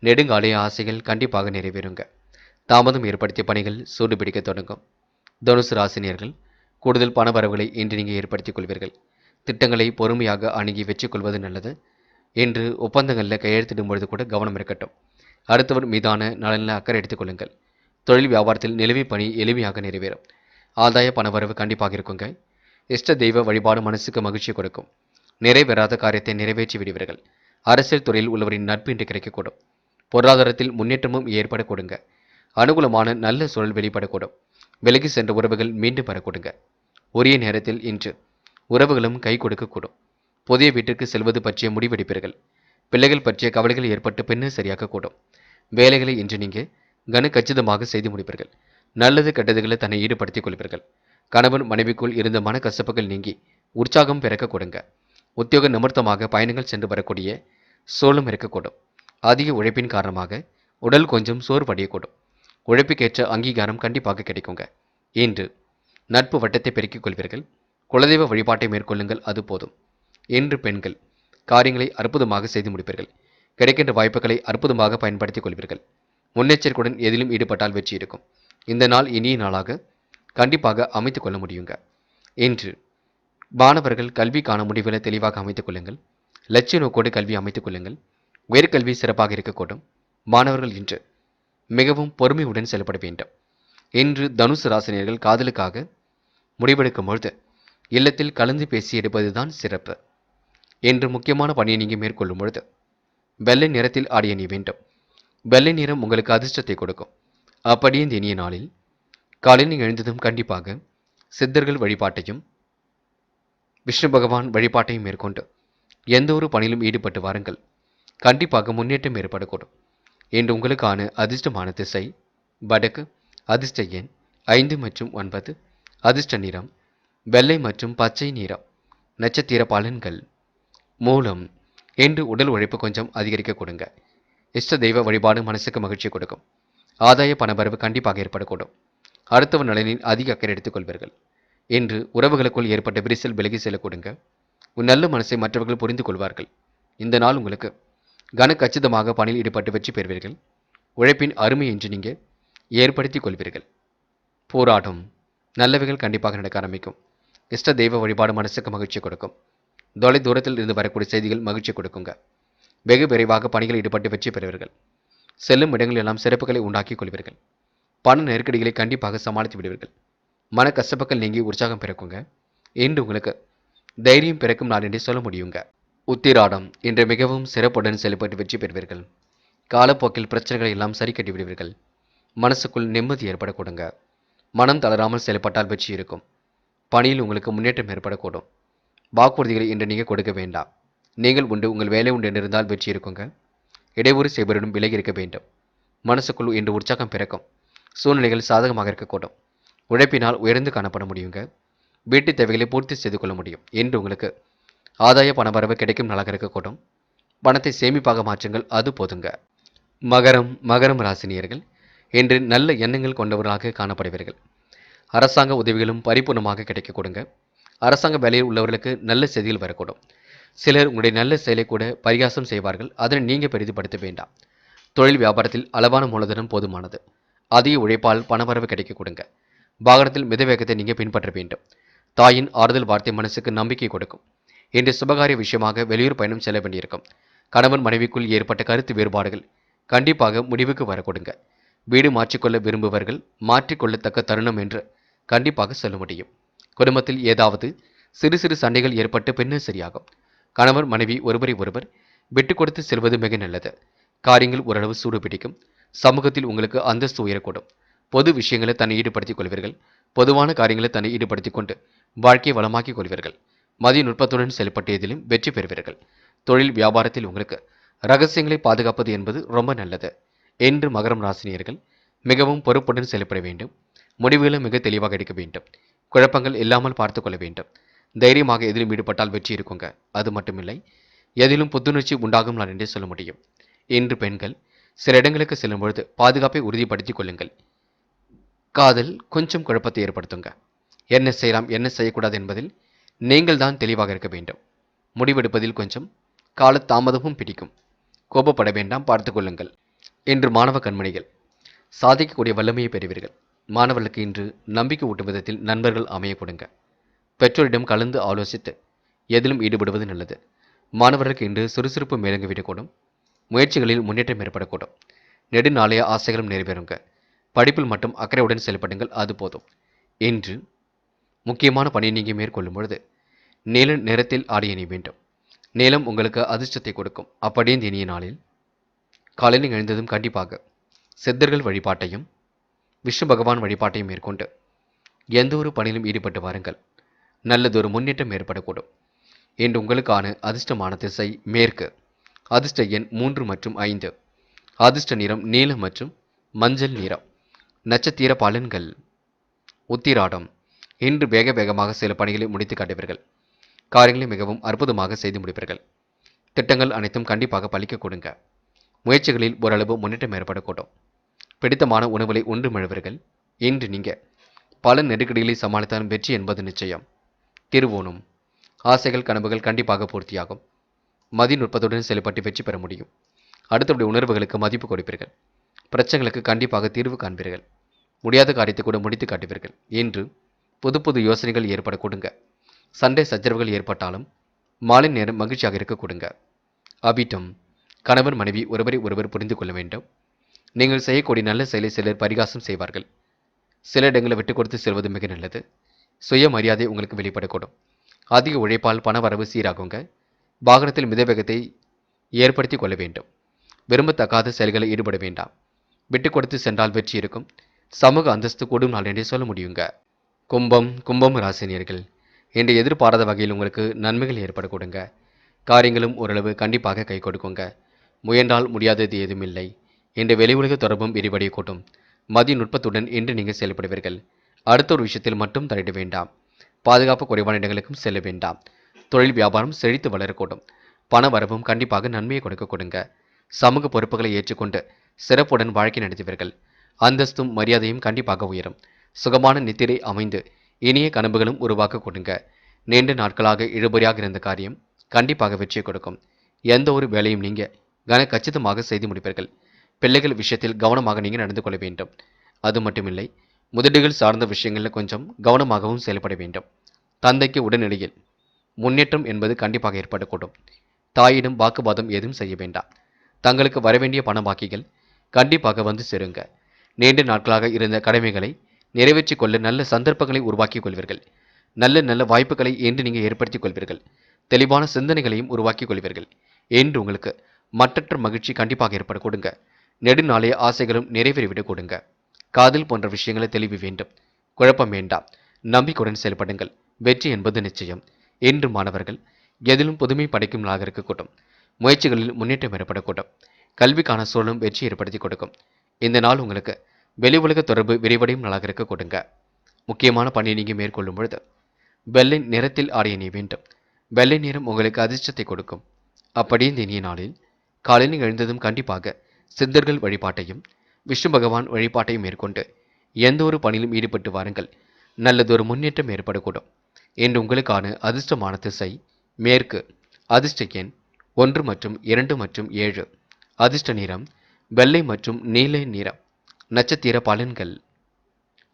நெடுங்காலிய ஆசைகள் கண்டிப்பாக நிறைவேறுங்க. தாமதம் ஏற்படுத்திய பணிகள் சூடுபிடிக்க தொடங்கும். தனுசு ராசினியர்கள் கூடுதல் பணவரவுகளை இன்று நீங்கள் ஏற்படுத்திக் கொள்வீர்கள். திட்டங்களை பொறுமையாக அணுகி வெற்றி கொள்வது நல்லது. இன்று ஒப்பந்தங்களில் கையெழுத்திடும் பொழுது கூட கவனம் இருக்கட்டும். அடுத்தவர் மீதான நலனில் அக்கறை எடுத்துக் கொள்ளுங்கள். தொழில் வியாபாரத்தில் நிலுவை பணி எளிமையாக நிறைவேறும். ஆதாய பணவரவு கண்டிப்பாக இருக்குங்க. இஷ்ட தெய்வ வழிபாடு மனசுக்கு மகிழ்ச்சி கொடுக்கும். நிறைவேறாத காரியத்தை நிறைவேற்றி விடுவீர்கள். அரசியல் துறையில் உள்ளவரின் நட்பு இன்று கிடைக்கக்கூடும். பொருளாதாரத்தில் முன்னேற்றமும் ஏற்பட கொடுங்க. அனுகூலமான நல்ல சூழல் வெளிப்படக்கூடும். விலகி சென்ற உறவுகள் மீண்டும் வரக்கூடுங்க. உரிய நேரத்தில் இன்று உறவுகளும் கை கொடுக்கக்கூடும். புதிய வீட்டிற்கு செல்வது பற்றிய முடிவெடுப்பீர்கள். பிள்ளைகள் பற்றிய கவலைகள் ஏற்பட்டு பின்னர் சரியாக கூடும். வேலைகளை இன்று நீங்கள் கச்சிதமாக செய்து முடிப்பீர்கள். நல்லது கெட்டதுகளை தன்னை ஈடுபடுத்திக் கொள்வீர்கள். கணவன் மனைவிக்குள் இருந்த மனக்கசப்புகள் நீங்கி உற்சாகம் பிறக்க கொடுங்க. உத்தியோக நிமித்தமாக பயணங்கள் சென்று வரக்கூடிய சூழலும் இருக்கக்கூடும். அதிக உழைப்பின் காரணமாக உடல் கொஞ்சம் சோர்வடையக்கூடும். உழைப்புக்கேற்ற அங்கீகாரம் கண்டிப்பாக கிடைக்குங்க. இன்று நட்பு வட்டத்தை பெருக்கிக் கொள்வீர்கள். குலதெய்வ வழிபாட்டை மேற்கொள்ளுங்கள், அது போதும். இன்று பெண்கள் காரியங்களை அற்புதமாக செய்து முடிப்பீர்கள். கிடைக்கின்ற வாய்ப்புகளை அற்புதமாக பயன்படுத்திக் கொள்வீர்கள். முன்னெச்சரிக்கையுடன் எதிலும் ஈடுபட்டால் வெற்றி இருக்கும். இந்த நாள் இனிய நாளாக கண்டிப்பாக அமைத்துக் கொள்ள முடியுங்க. இன்று மாணவர்கள் கல்விக்கான முடிவுகளை தெளிவாக அமைத்துக் கொள்ளுங்கள். லட்சிய நோக்கோடு கல்வி அமைத்துக் கொள்ளுங்கள். உயர்கல்வி சிறப்பாக இருக்கக்கூடும். மாணவர்கள் இன்று மிகவும் பொறுமையுடன் செயல்பட வேண்டும். இன்று தனுசு ராசினியர்கள் காதலுக்காக முடிவெடுக்கும் பொழுது இல்லத்தில் கலந்து பேசி எடுப்பதுதான் சிறப்பு. இன்று முக்கியமான பணியை நீங்கள் மேற்கொள்ளும் பொழுது வெள்ளை நிறத்தில் ஆடை அணிய வேண்டும். வெள்ளை நிறம் உங்களுக்கு அதிர்ஷ்டத்தை கொடுக்கும். அப்படியே இந்த இனிய நாளில் காலையில் எழுந்ததும் கண்டிப்பாக சித்தர்கள் வழிபாட்டையும் விஷ்ணு பகவான் வழிபாட்டையும் மேற்கொண்டு எந்த ஒரு பணியிலும் ஈடுபட்டு வாருங்கள். கண்டிப்பாக முன்னேற்றம் ஏற்படக்கூடும். இன்று உங்களுக்கான அதிர்ஷ்டமான திசை வடக்கு. அதிர்ஷ்ட எண் 5 மற்றும் 9. அதிர்ஷ்ட நிறம் வெள்ளை மற்றும் பச்சை நிறம். நட்சத்திர பலன்கள். மூலம். இன்று உடல் உழைப்பு கொஞ்சம் அதிகரிக்க கொடுங்க. இஷ்ட தெய்வ வழிபாடு மனசுக்கு மகிழ்ச்சி கொடுக்கும். ஆதாய பணவரவு கண்டிப்பாக ஏற்படக்கூடும். அடுத்தவர் நலனில் அதிக அக்கறை எடுத்துக் கொள்வீர்கள். இன்று உறவுகளுக்குள் ஏற்பட்ட விரிசல் விலகி செல்ல கொடுங்க. உன் நல்ல மனசை மற்றவர்கள் புரிந்து கொள்வார்கள். இந்த நாள் உங்களுக்கு கச்சிதமாக பணியில் ஈடுபட்டு வெற்றி பெறுவீர்கள். உழைப்பின் அருமை என்று நீங்கள் ஏற்படுத்திக் கொள்வீர்கள். போராடும். நல்லவைகள் கண்டிப்பாக நடக்க ஆரம்பிக்கும். இஷ்ட தெய்வ வழிபாடு மனசுக்கு மகிழ்ச்சி கொடுக்கும். தொலை தூரத்தில் இருந்து வரக்கூடிய செய்திகள் மகிழ்ச்சி கொடுக்குங்க. வெகு விரைவாக பணிகளில் ஈடுபட்டு வெற்றி பெறுவீர்கள். செல்லும் இடங்கள் எல்லாம் சிறப்புகளை உண்டாக்கிக் கொள்வீர்கள். பண நெருக்கடிகளை கண்டிப்பாக சமாளித்து விடுவீர்கள். மன கசப்புகள் நீங்கி உற்சாகம் பிறக்குங்க. இன்று உங்களுக்கு தைரியம் பிறக்கும் நாள் என்றே சொல்ல முடியுங்க. உத்திராடம் இன்று மிகவும் சிறப்புடன் செயல்பட்டு வெற்றி பெறுவீர்கள். காலப்போக்கில் பிரச்சனைகளை எல்லாம் சரி கட்டி விடுவீர்கள். மனசுக்குள் நிம்மதி ஏற்பட கொடுங்க. மனம் தளராமல் செயல்பட்டால் வெற்றி இருக்கும். பணியில் உங்களுக்கு முன்னேற்றம் ஏற்படக்கூடும். வாக்குறுதிகளை இன்று நீங்கள் கொடுக்க வேண்டாம். நீங்கள் உண்டு உங்கள் வேலை உண்டு என்று இருந்தால் வெற்றி இருக்குங்க. இடையூறு செய்பவரிடம் விலகி இருக்க வேண்டும். மனசுக்குள் இன்று உற்சாகம் பிறக்கும். சூழ்நிலைகள் சாதகமாக இருக்கக்கூடும். உழைப்பினால் உயர்ந்து காணப்பட முடியுங்க. வீட்டு தேவைகளை பூர்த்தி செய்து கொள்ள முடியும். இன்று உங்களுக்கு ஆதாய பணவரவு கிடைக்கும் நாளாக இருக்கக்கூடும். பணத்தை சேமிப்பாக மாற்றுங்கள், அது போதுங்க. மகரம் ராசினியர்கள் இன்று நல்ல எண்ணங்கள் கொண்டவர்களாக காணப்படுவீர்கள். அரசாங்க உதவிகளும் பரிபூர்ணமாக கிடைக்க கொடுங்க. அரசாங்க வேலையில் உள்ளவர்களுக்கு நல்ல செய்திகள் வரக்கூடும். சிலர் உங்களுடைய நல்ல செயலை கூட பரிகாசம் செய்வார்கள். அதனை நீங்கள் பெரிதுபடுத்த வேண்டாம். தொழில் வியாபாரத்தில் அளவான மூலதனம் போதுமானது. அதிக உழைப்பால் பணவரவு கிடைக்க கொடுங்க. வாகனத்தில் மிதவேகத்தை நீங்கள் பின்பற்ற வேண்டும். தாயின் ஆறுதல் வார்த்தை மனசுக்கு நம்பிக்கை கொடுக்கும். இன்று சுபகாரிய விஷயமாக வெளியூர் பயணம் செல்ல வேண்டியிருக்கும். கணவன் மனைவிக்குள் ஏற்பட்ட கருத்து வேறுபாடுகள் கண்டிப்பாக முடிவுக்கு வர கொடுங்க. வீடு மாற்றிக்கொள்ள விரும்புபவர்கள் மாற்றிக்கொள்ளத்தக்க தருணம் என்று கண்டிப்பாக சொல்ல முடியும். குடும்பத்தில் ஏதாவது சிறு சிறு சண்டைகள் ஏற்பட்டு பின்னர் சரியாகும். கணவர் மனைவி ஒருவரை ஒருவர் விட்டு கொடுத்து செல்வது மிக நல்லது. காரியங்கள் ஓரளவு சூடு பிடிக்கும். சமூகத்தில் உங்களுக்கு அந்தஸ்து உயரக்கூடும். பொது விஷயங்களை தன்னை ஈடுபடுத்திக் கொள்வீர்கள். பொதுவான காரியங்களை தன்னை ஈடுபடுத்திக் கொண்டு வாழ்க்கையை வளமாக்கிக் கொள்வீர்கள். மதிய நுட்பத்துடன் செயல்பட்டதிலும் வெற்றி பெறுவீர்கள். தொழில் வியாபாரத்தில் உங்களுக்கு ரகசியங்களை பாதுகாப்பது என்பது ரொம்ப நல்லது. என்று மகரம் ராசினியர்கள் மிகவும் பொறுப்புடன் செயல்பட வேண்டும். முடிவுகளை மிக தெளிவாக எடுக்க வேண்டும். குழப்பங்கள் இல்லாமல் பார்த்து கொள்ள வேண்டும். தைரியமாக எதிலும் ஈடுபட்டால் வெற்றி இருக்குங்க. அது மட்டுமில்லை, எதிலும் புத்துணர்ச்சி உண்டாகும் நான் என்றே சொல்ல முடியும். இன்று பெண்கள் சில இடங்களுக்கு செல்லும் பொழுது பாதுகாப்பை உறுதிப்படுத்திக் கொள்ளுங்கள். காதல் கொஞ்சம் குழப்பத்தை ஏற்படுத்துங்க. என்ன செய்யலாம் என்ன செய்யக்கூடாது என்பதில் நீங்கள் தான் தெளிவாக இருக்க வேண்டும். முடிவெடுப்பதில் கொஞ்சம் கால தாமதமும் பிடிக்கும். கோபப்பட வேண்டாம், பார்த்து கொள்ளுங்கள். இன்று மாணவ கண்மணிகள் சாதிக்கக்கூடிய வல்லமையை பெறுவீர்கள். மாணவர்களுக்கு இன்று நம்பிக்கை ஊட்டும் விதத்தில் நண்பர்கள் அமைய கொடுங்க. பெற்றோரிடம் கலந்து ஆலோசித்து எதிலும் ஈடுபடுவது நல்லது. மாணவர்களுக்கு இன்று சுறுசுறுப்பு மேலங்கிவிடக்கூடும். முயற்சிகளில் முன்னேற்றம் ஏற்படக்கூடும். நெடுநாளைய ஆசைகளும் நிறைவேறுங்க. படிப்பில் மட்டும் அக்கறையுடன் செயல்படுங்கள், அது போதும். இன்று முக்கியமான பணியை நீங்கள் மேற்கொள்ளும் பொழுது நீல நிறத்தில் ஆடை அணிய வேண்டும். நீலம் உங்களுக்கு அதிர்ஷ்டத்தை கொடுக்கும். அப்படியே இந்த இனிய நாளில் காலையில் எழுந்ததும் கண்டிப்பாக சித்தர்கள் வழிபாட்டையும் விஷ்ணு பகவான் வழிபாட்டையும் மேற்கொண்டு எந்த ஒரு பணியிலும் ஈடுபட்டு வாருங்கள். நல்லதொரு முன்னேற்றம் ஏற்படக்கூடும். இன்று உங்களுக்கான அதிர்ஷ்டமான திசை மேற்கு. அதிர்ஷ்ட எண் 3 மற்றும் 5. அதிர்ஷ்ட நிறம் நீலம் மற்றும் மஞ்சள் நிறம். நட்சத்திர பலன்கள். உத்திராடம் இன்று வேக வேகமாக சில பணிகளை முடித்து காட்டுவீர்கள். காரியங்களை மிகவும் அற்புதமாக செய்து முடிப்பீர்கள். திட்டங்கள் அனைத்தும் கண்டிப்பாக பலிக்க கொடுங்க. முயற்சிகளில் ஓரளவு முன்னேற்றம் ஏற்படக்கூடும். பிடித்தமான உணவுகளை உண்டு மழுவீர்கள். இன்று நீங்கள் பல நெருக்கடிகளை சமாளித்தாலும் வெற்றி என்பது நிச்சயம். திருவோணம் ஆசைகள் கனவுகள் கண்டிப்பாக பூர்த்தியாகும். மதி நுட்பத்துடன் செயல்பட்டு வெற்றி பெற முடியும். அடுத்தபடி உணர்வுகளுக்கு மதிப்பு கொடுப்பீர்கள். பிரச்சனைகளுக்கு கண்டிப்பாக தீர்வு காண்பீர்கள். முடியாத காரியத்தை கூட முடித்து காட்டுவீர்கள். இன்று புது புது யோசனைகள் ஏற்பட கொடுங்க. சண்டை சச்சரவுகள் ஏற்பட்டாலும் மாலை நேரம் மகிழ்ச்சியாக இருக்க கொடுங்க. அபிட்டம் கணவன் மனைவி ஒருவரை ஒருவர் புரிந்து கொள்ள வேண்டும். நீங்கள் செய்யக்கூடிய நல்ல செயலை சிலர் பரிகாசம் செய்வார்கள். சில இடங்களை விட்டு கொடுத்து செல்வது மிக நல்லது. சுயமரியாதை உங்களுக்கு வெளிப்படக்கூடும். அதிக உழைப்பால் பண வரவு சீராகுங்க. வாகனத்தில் மிதவேகத்தை ஏற்படுத்தி கொள்ள வேண்டும். விரும்பத்தக்காத செயல்களை ஈடுபட வேண்டாம். விட்டு கொடுத்து சென்றால் வெற்றி இருக்கும். சமூக அந்தஸ்து கூடும் நாள் என்றே சொல்ல முடியுங்க. கும்பம் ராசினியர்கள் இன்று எதிர்பாராத வகையில் உங்களுக்கு நன்மைகள் ஏற்பட கொடுங்க. காரியங்களும் ஓரளவு கண்டிப்பாக கை கொடுக்குங்க. முயன்றால் முடியாதது ஏதுமில்லை. இன்று வெளி உலக தொடர்பும் விரிவடைய கூட்டும். மதிய நுட்பத்துடன் இன்று நீங்கள் செயல்படுவீர்கள். அடுத்த ஒரு விஷயத்தில் மட்டும் தலையிட வேண்டாம். பாதுகாப்பு குறைவான இடங்களுக்கும் செல்ல வேண்டாம். தொழில் வியாபாரம் செழித்து வளரக்கூடும். பண வரவும் கண்டிப்பாக நன்மையை கொடுக்க கொடுங்க. சமூக பொறுப்புகளை ஏற்றுக்கொண்டு சிறப்புடன் வாழ்க்கை நடத்துவீர்கள். அந்தஸ்தும் மரியாதையும் கண்டிப்பாக உயரும். சுகமான நித்திரை அமைந்து இனிய கனவுகளும் உருவாக்க கொடுங்க. நீண்ட நாட்களாக இழுபறியாக இருந்த காரியம் கண்டிப்பாக வெற்றியை கொடுக்கும். எந்த ஒரு வேலையும் நீங்க கச்சிதமாக செய்து முடிப்பீர்கள். பிள்ளைகள் விஷயத்தில் கவனமாக நீங்கள் நடந்து கொள்ள வேண்டும். அது மட்டுமில்லை, முதலீடுகள் சார்ந்த விஷயங்களில் கொஞ்சம் கவனமாகவும் செயல்பட வேண்டும். தந்தைக்கு உடனடியில் முன்னேற்றம் என்பது கண்டிப்பாக ஏற்படக்கூடும். தாயிடம் வாக்குவாதம் ஏதும் செய்ய வேண்டாம். தங்களுக்கு வரவேண்டிய பண பாக்கிகள் கண்டிப்பாக வந்து சேருங்க. நீண்ட நாட்களாக இருந்த கடமைகளை நிறைவேற்றிக் கொள்ள நல்ல சந்தர்ப்பங்களை உருவாக்கிக் கொள்வீர்கள். நல்ல நல்ல வாய்ப்புகளை இன்று நீங்கள் ஏற்படுத்திக் கொள்வீர்கள். தெளிவான சிந்தனைகளையும் உருவாக்கிக் கொள்வீர்கள். என்று உங்களுக்கு மற்றற்ற மகிழ்ச்சி கண்டிப்பாக ஏற்பட கொடுங்க. நெடுநாளைய ஆசைகளும் நிறைவேறிவிடக் கொடுங்க. காதல் போன்ற விஷயங்களை தெளிவு வேண்டும். குழப்பம் வேண்டாம். நம்பிக்கையுடன் செயல்படுங்கள். வெற்றி என்பது நிச்சயம். என்று மாணவர்கள் எதிலும் புதுமை படைக்கும் நாளாக இருக்கக்கூடும். முயற்சிகளில் முன்னேற்றம் ஏற்படக்கூடும். கல்விக்கான சூழலும் வெற்றி ஏற்படுத்தி கொடுக்கும். இந்த நாள் உங்களுக்கு வெளி உலக தொடர்பு விரிவடையும் நாளாக இருக்க கொடுங்க. முக்கியமான பணியை நீங்கள் மேற்கொள்ளும் பொழுது வெள்ளை நிறத்தில் ஆடை அணிய வேண்டும். வெள்ளை நிறம் உங்களுக்கு அதிர்ஷ்டத்தை கொடுக்கும். அப்படியே இந்த இனிய நாளில் காலையில் எழுந்ததும் கண்டிப்பாக சித்தர்கள் வழிபாட்டையும் விஷ்ணு பகவான் வழிபாட்டையும் மேற்கொண்டு எந்த ஒரு பணியிலும் ஈடுபட்டு வாருங்கள். நல்லதொரு முன்னேற்றம் ஏற்படக்கூடும். இன்று உங்களுக்கான அதிர்ஷ்டமான திசை மேற்கு. அதிர்ஷ்ட எண் 1 மற்றும் 2 மற்றும் 7. அதிர்ஷ்ட நிறம் வெள்ளை மற்றும் நீல நிறம். நட்சத்திர பலன்கள்.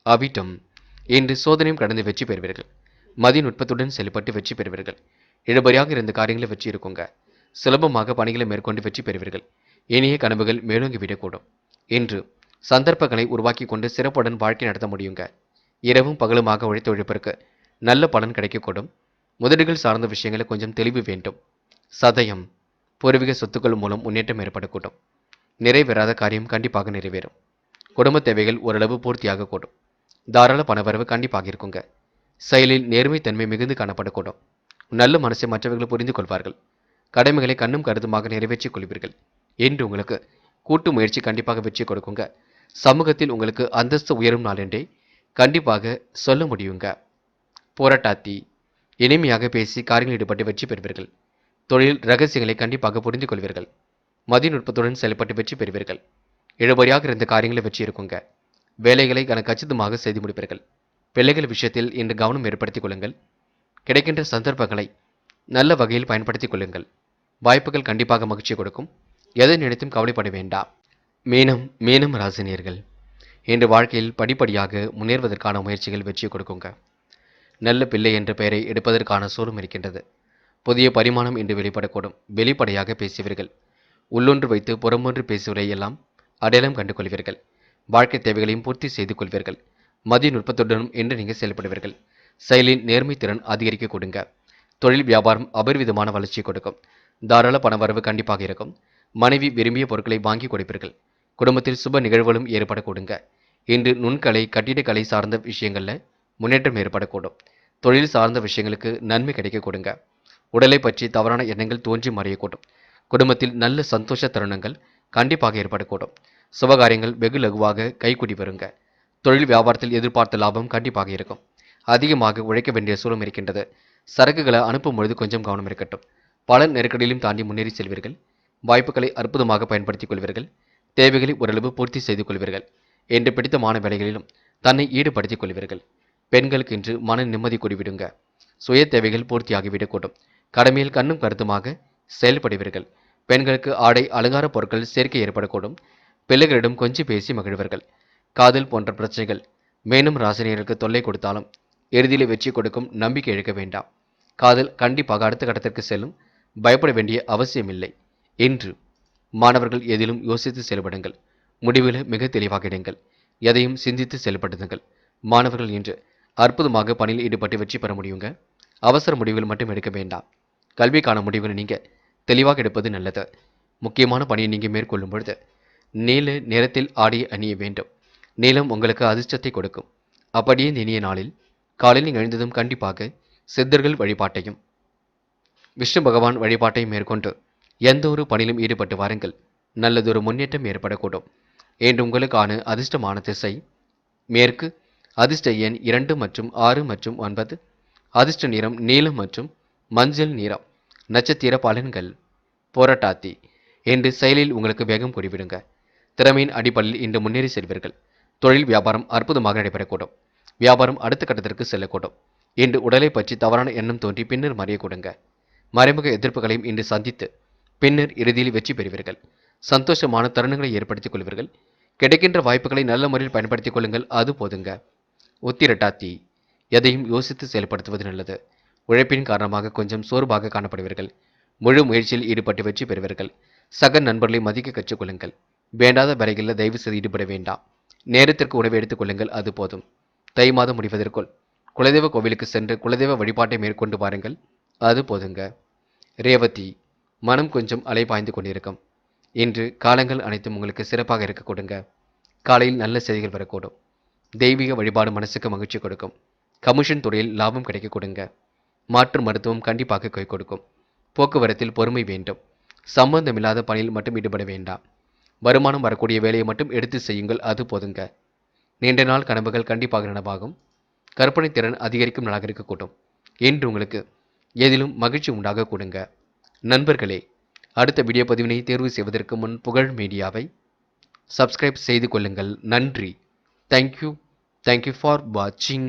அவிட்டம். இன்று சோதனையும் கடந்து வெற்றி பெறுவீர்கள். மதிநுட்பத்துடன் செயல்பட்டு வெற்றி பெறுவீர்கள். இழுபறியாக இருந்த காரியங்களை வெற்றி இருக்குங்க. சுலபமாக பணிகளை மேற்கொண்டு வெற்றி பெறுவீர்கள். இனிய கனவுகள் மேலோங்கிவிடக்கூடும். இன்று சந்தர்ப்பங்களை உருவாக்கி கொண்டு சிறப்புடன் வாழ்க்கை நடத்த முடியுங்க. இரவும் பகலுமாக உழைத்த உழைப்பிற்கு நல்ல பலன் கிடைக்கக்கூடும். முதலீடுகள் சார்ந்த விஷயங்களை கொஞ்சம் தெளிவு வேண்டும். சதயம். பூர்வீக சொத்துக்கள் மூலம் முன்னேற்றம் ஏற்படக்கூடும். நிறைவேறாத காரியம் கண்டிப்பாக நிறைவேறும். குடும்ப தேவைகள் ஓரளவு பூர்த்தியாக கூடும். தாராள பணவரவு கண்டிப்பாக இருக்குங்க. செயலில் நேர்மைத்தன்மை மிகுந்து காணப்படக்கூடும். நல்ல மனசை மற்றவர்கள் புரிந்து கொள்வார்கள். கடமைகளை கண்ணும் கருத்துமாக நிறைவேற்றிக் கொள்வீர்கள். என்று உங்களுக்கு கூட்டு முயற்சி கண்டிப்பாக வெற்றி கொடுக்குங்க. சமூகத்தில் உங்களுக்கு அந்தஸ்து உயரும் நாள் என்றே கண்டிப்பாக சொல்ல முடியுங்க. போராட்டாத்தி. இனிமையாக பேசி காரியங்களில் ஈடுபட்டு வெற்றி பெறுவீர்கள். தொழில் ரகசியங்களை கண்டிப்பாக புரிந்து கொள்வீர்கள். மதிநுட்பத்துடன் செயல்பட்டு வெற்றி பெறுவீர்கள். இழுபறியாக இருந்த காரியங்களை வெற்றி இருக்குங்க. வேலைகளை கச்சிதமாக செய்து முடிப்பீர்கள். பிள்ளைகள் விஷயத்தில் இன்று கவனம் ஏற்படுத்திக் கொள்ளுங்கள். கிடைக்கின்ற சந்தர்ப்பங்களை நல்ல வகையில் பயன்படுத்திக் கொள்ளுங்கள். வாய்ப்புகள் கண்டிப்பாக மகிழ்ச்சி கொடுக்கும். எதை நினைத்தும் கவலைப்பட வேண்டாம். மீனம் ராசினியர்கள் இன்று வாழ்க்கையில் படிப்படியாக முன்னேறுவதற்கான முயற்சிகள் வெற்றி கொடுக்குங்க. நல்ல பிள்ளை என்ற பெயரை எடுப்பதற்கான சூழலும் இருக்கின்றது. புதிய பரிமாணம் இன்று வெளிப்படக்கூடும். வெளிப்படையாக பேசுவீர்கள். உள்ளொன்று வைத்து புறமொன்று பேசுவதை எல்லாம் அடையாளம் கண்டு கொள்வீர்கள். வாழ்க்கை தேவைகளையும் பூர்த்தி செய்து கொள்வீர்கள். மதிநுட்பத்துடனும் இன்று நீங்கள் செயல்படுவீர்கள். செயலின் நேர்மை திறன் அதிகரிக்க கொடுங்க. தொழில் வியாபாரம் அபரிவிதமான வளர்ச்சி கொடுக்கும். தாராள பணவரவு கண்டிப்பாக இருக்கும். மனைவி விரும்பிய பொருட்களை வாங்கி கொடுப்பீர்கள். குடும்பத்தில் சுப நிகழ்வுகளும் ஏற்பட கொடுங்க. இன்று நுண்கலை கட்டிடக்கலை சார்ந்த விஷயங்களில் முன்னேற்றம் ஏற்படக்கூடும். தொழில் சார்ந்த விஷயங்களுக்கு நன்மை கிடைக்க கொடுங்க. உடலை பற்றி தவறான எண்ணங்கள் தோன்றி மறையக்கூடும். குடும்பத்தில் நல்ல சந்தோஷ தருணங்கள் கண்டிப்பாக ஏற்படக்கூடும். சுபகாரியங்கள் வெகு லகுவாக கைக்கூடி வருங்க. தொழில் வியாபாரத்தில் எதிர்பார்த்த லாபம் கண்டிப்பாக இருக்கும். அதிகமாக உழைக்க வேண்டிய சூழலும் இருக்கின்றது. சரக்குகளை அனுப்பும் பொழுது கொஞ்சம் கவனம் இருக்கட்டும். பல நெருக்கடியிலும் தாண்டி முன்னேறி செல்வீர்கள். வாய்ப்புகளை அற்புதமாக பயன்படுத்திக் கொள்வீர்கள். தேவைகளை ஓரளவு பூர்த்தி செய்து கொள்வீர்கள். என்று பிடித்தமான வேலைகளிலும் தன்னை ஈடுபடுத்திக் கொள்வீர்கள். பெண்களுக்கு இன்று மன நிம்மதி கூடிவிடுங்க. சுய தேவைகள் பூர்த்தியாகிவிடக்கூடும். கடமையில் கண்ணும் கருத்துமாக செயல்படுவீர்கள். பெண்களுக்கு ஆடை அலங்கார பொருட்கள் சேர்க்கை ஏற்படக்கூடும். பிள்ளைகளிடம் கொஞ்சம் பேசி மகிழ்வர்கள். காதல் போன்ற பிரச்சனைகள் மேலும் ராசினியர்களுக்கு தொல்லை கொடுத்தாலும் இறுதியில் வெற்றி கொடுக்கும். நம்பிக்கை இழக்க வேண்டாம். காதல் கண்டிப்பாக அடுத்த கட்டத்திற்கு செல்லும். பயப்பட வேண்டிய அவசியமில்லை. இன்று மாணவர்கள் எதிலும் யோசித்து செயல்படுங்கள். முடிவில் மிக தெளிவாக இடுங்கள். எதையும் சிந்தித்து செயல்படுத்துங்கள். மாணவர்கள் இன்று அற்புதமாக பணியில் ஈடுபட்டு வெற்றி பெற முடியுங்க. அவசர முடிவுகள் மட்டும் எடுக்க வேண்டாம். கல்விக்கான முடிவுகளை நீங்கள் தெளிவாக எடுப்பது நல்லது. முக்கியமான பணியை நீங்கள் மேற்கொள்ளும் பொழுது நீல நிறத்தில் ஆடை அணிய வேண்டும். நீலம் உங்களுக்கு அதிர்ஷ்டத்தை கொடுக்கும். அப்படியே இந்த இனிய நாளில் காலையில் எழுந்ததும் கண்டிப்பாக சித்தர்கள் வழிபாட்டையும் விஷ்ணு பகவான் வழிபாட்டையும் மேற்கொண்டு எந்த ஒரு பணியிலும் ஈடுபட்டு வாருங்கள். நல்லதொரு முன்னேற்றம் ஏற்படக்கூடும். என்று உங்களுக்கான அதிர்ஷ்டமான திசை மேற்கு. அதிர்ஷ்ட எண் 2 மற்றும் 6 மற்றும் 9. அதிர்ஷ்ட நிறம் நீலம் மற்றும் மஞ்சள் நிறம். நட்சத்திர பலன்கள். போராட்டாத்தி. இன்று செயலில் உங்களுக்கு வேகம் கூடிவிடுங்க. திறமையின் அடிப்படையில் இன்று முன்னேறி செல்வீர்கள். தொழில் வியாபாரம் அற்புதமாக நடைபெறக்கூடும். வியாபாரம் அடுத்த கட்டத்திற்கு செல்லக்கூடும். இன்று உடலை பற்றி தவறான எண்ணம் தோன்றி பின்னர் மறைய கொடுங்க. மறைமுக எதிர்ப்புகளையும் இன்று சந்தித்து பின்னர் இறுதியில் வெற்றி பெறுவீர்கள். சந்தோஷமான தருணங்களை ஏற்படுத்திக் கொள்வீர்கள். கிடைக்கின்ற வாய்ப்புகளை நல்ல முறையில் பயன்படுத்திக் கொள்ளுங்கள். அது போதுங்க. உத்திரட்டாத்தி. எதையும் யோசித்து செயல்படுத்துவது நல்லது. உழைப்பின் காரணமாக கொஞ்சம் சோர்வாக காணப்படுவீர்கள். முழு முயற்சியில் ஈடுபட்டு வெற்றி பெறுவீர்கள். சக நண்பர்களை மதிக்க கற்றுக்கொள்ளுங்கள். வேண்டாத வேலைகளில் தயவு செய்து ஈடுபட வேண்டாம். நேரத்திற்கு உணவு எடுத்துக் கொள்ளுங்கள், அது போதும். தை மாதம் முடிவதற்குள் குலதெய்வ கோவிலுக்கு சென்று குலதெய்வ வழிபாட்டை மேற்கொண்டு வாருங்கள், அது போதுங்க. ரேவதி, மனம் கொஞ்சம் அலைபாய்ந்து கொண்டிருக்கும். இன்று காலங்கள் அனைத்தும் உங்களுக்கு சிறப்பாக இருக்க கொடுங்க. காலையில் நல்ல செய்திகள் வரக்கூடும். தெய்வீக வழிபாடு மனசுக்கு மகிழ்ச்சி கொடுக்கும். கமிஷன் துறையில் லாபம் கிடைக்க கொடுங்க. மாற்று மருத்துவம் கண்டிப்பாக கை கொடுக்கும். போக்குவரத்தில் பொறுமை வேண்டும். சம்பந்தமில்லாத பணியில் மட்டும் ஈடுபட வேண்டாம். வருமானம் வரக்கூடிய வேலையை மட்டும் எடுத்து செய்யுங்கள், அது போதுங்க. நீண்ட நாள் கனவுகள் கண்டிப்பாக நனவாகும். கற்பனை திறன் அதிகரிக்கும் நாளாக இருக்கக்கூடும். இன்று உங்களுக்கு எதிலும் மகிழ்ச்சி உண்டாக கொடுங்க. நண்பர்களே, அடுத்த வீடியோ பதிவினை தேர்வு செய்வதற்கு முன் புகழ் மீடியாவை சப்ஸ்கிரைப் செய்து கொள்ளுங்கள். நன்றி. தேங்க்யூ ஃபார் வாட்சிங்.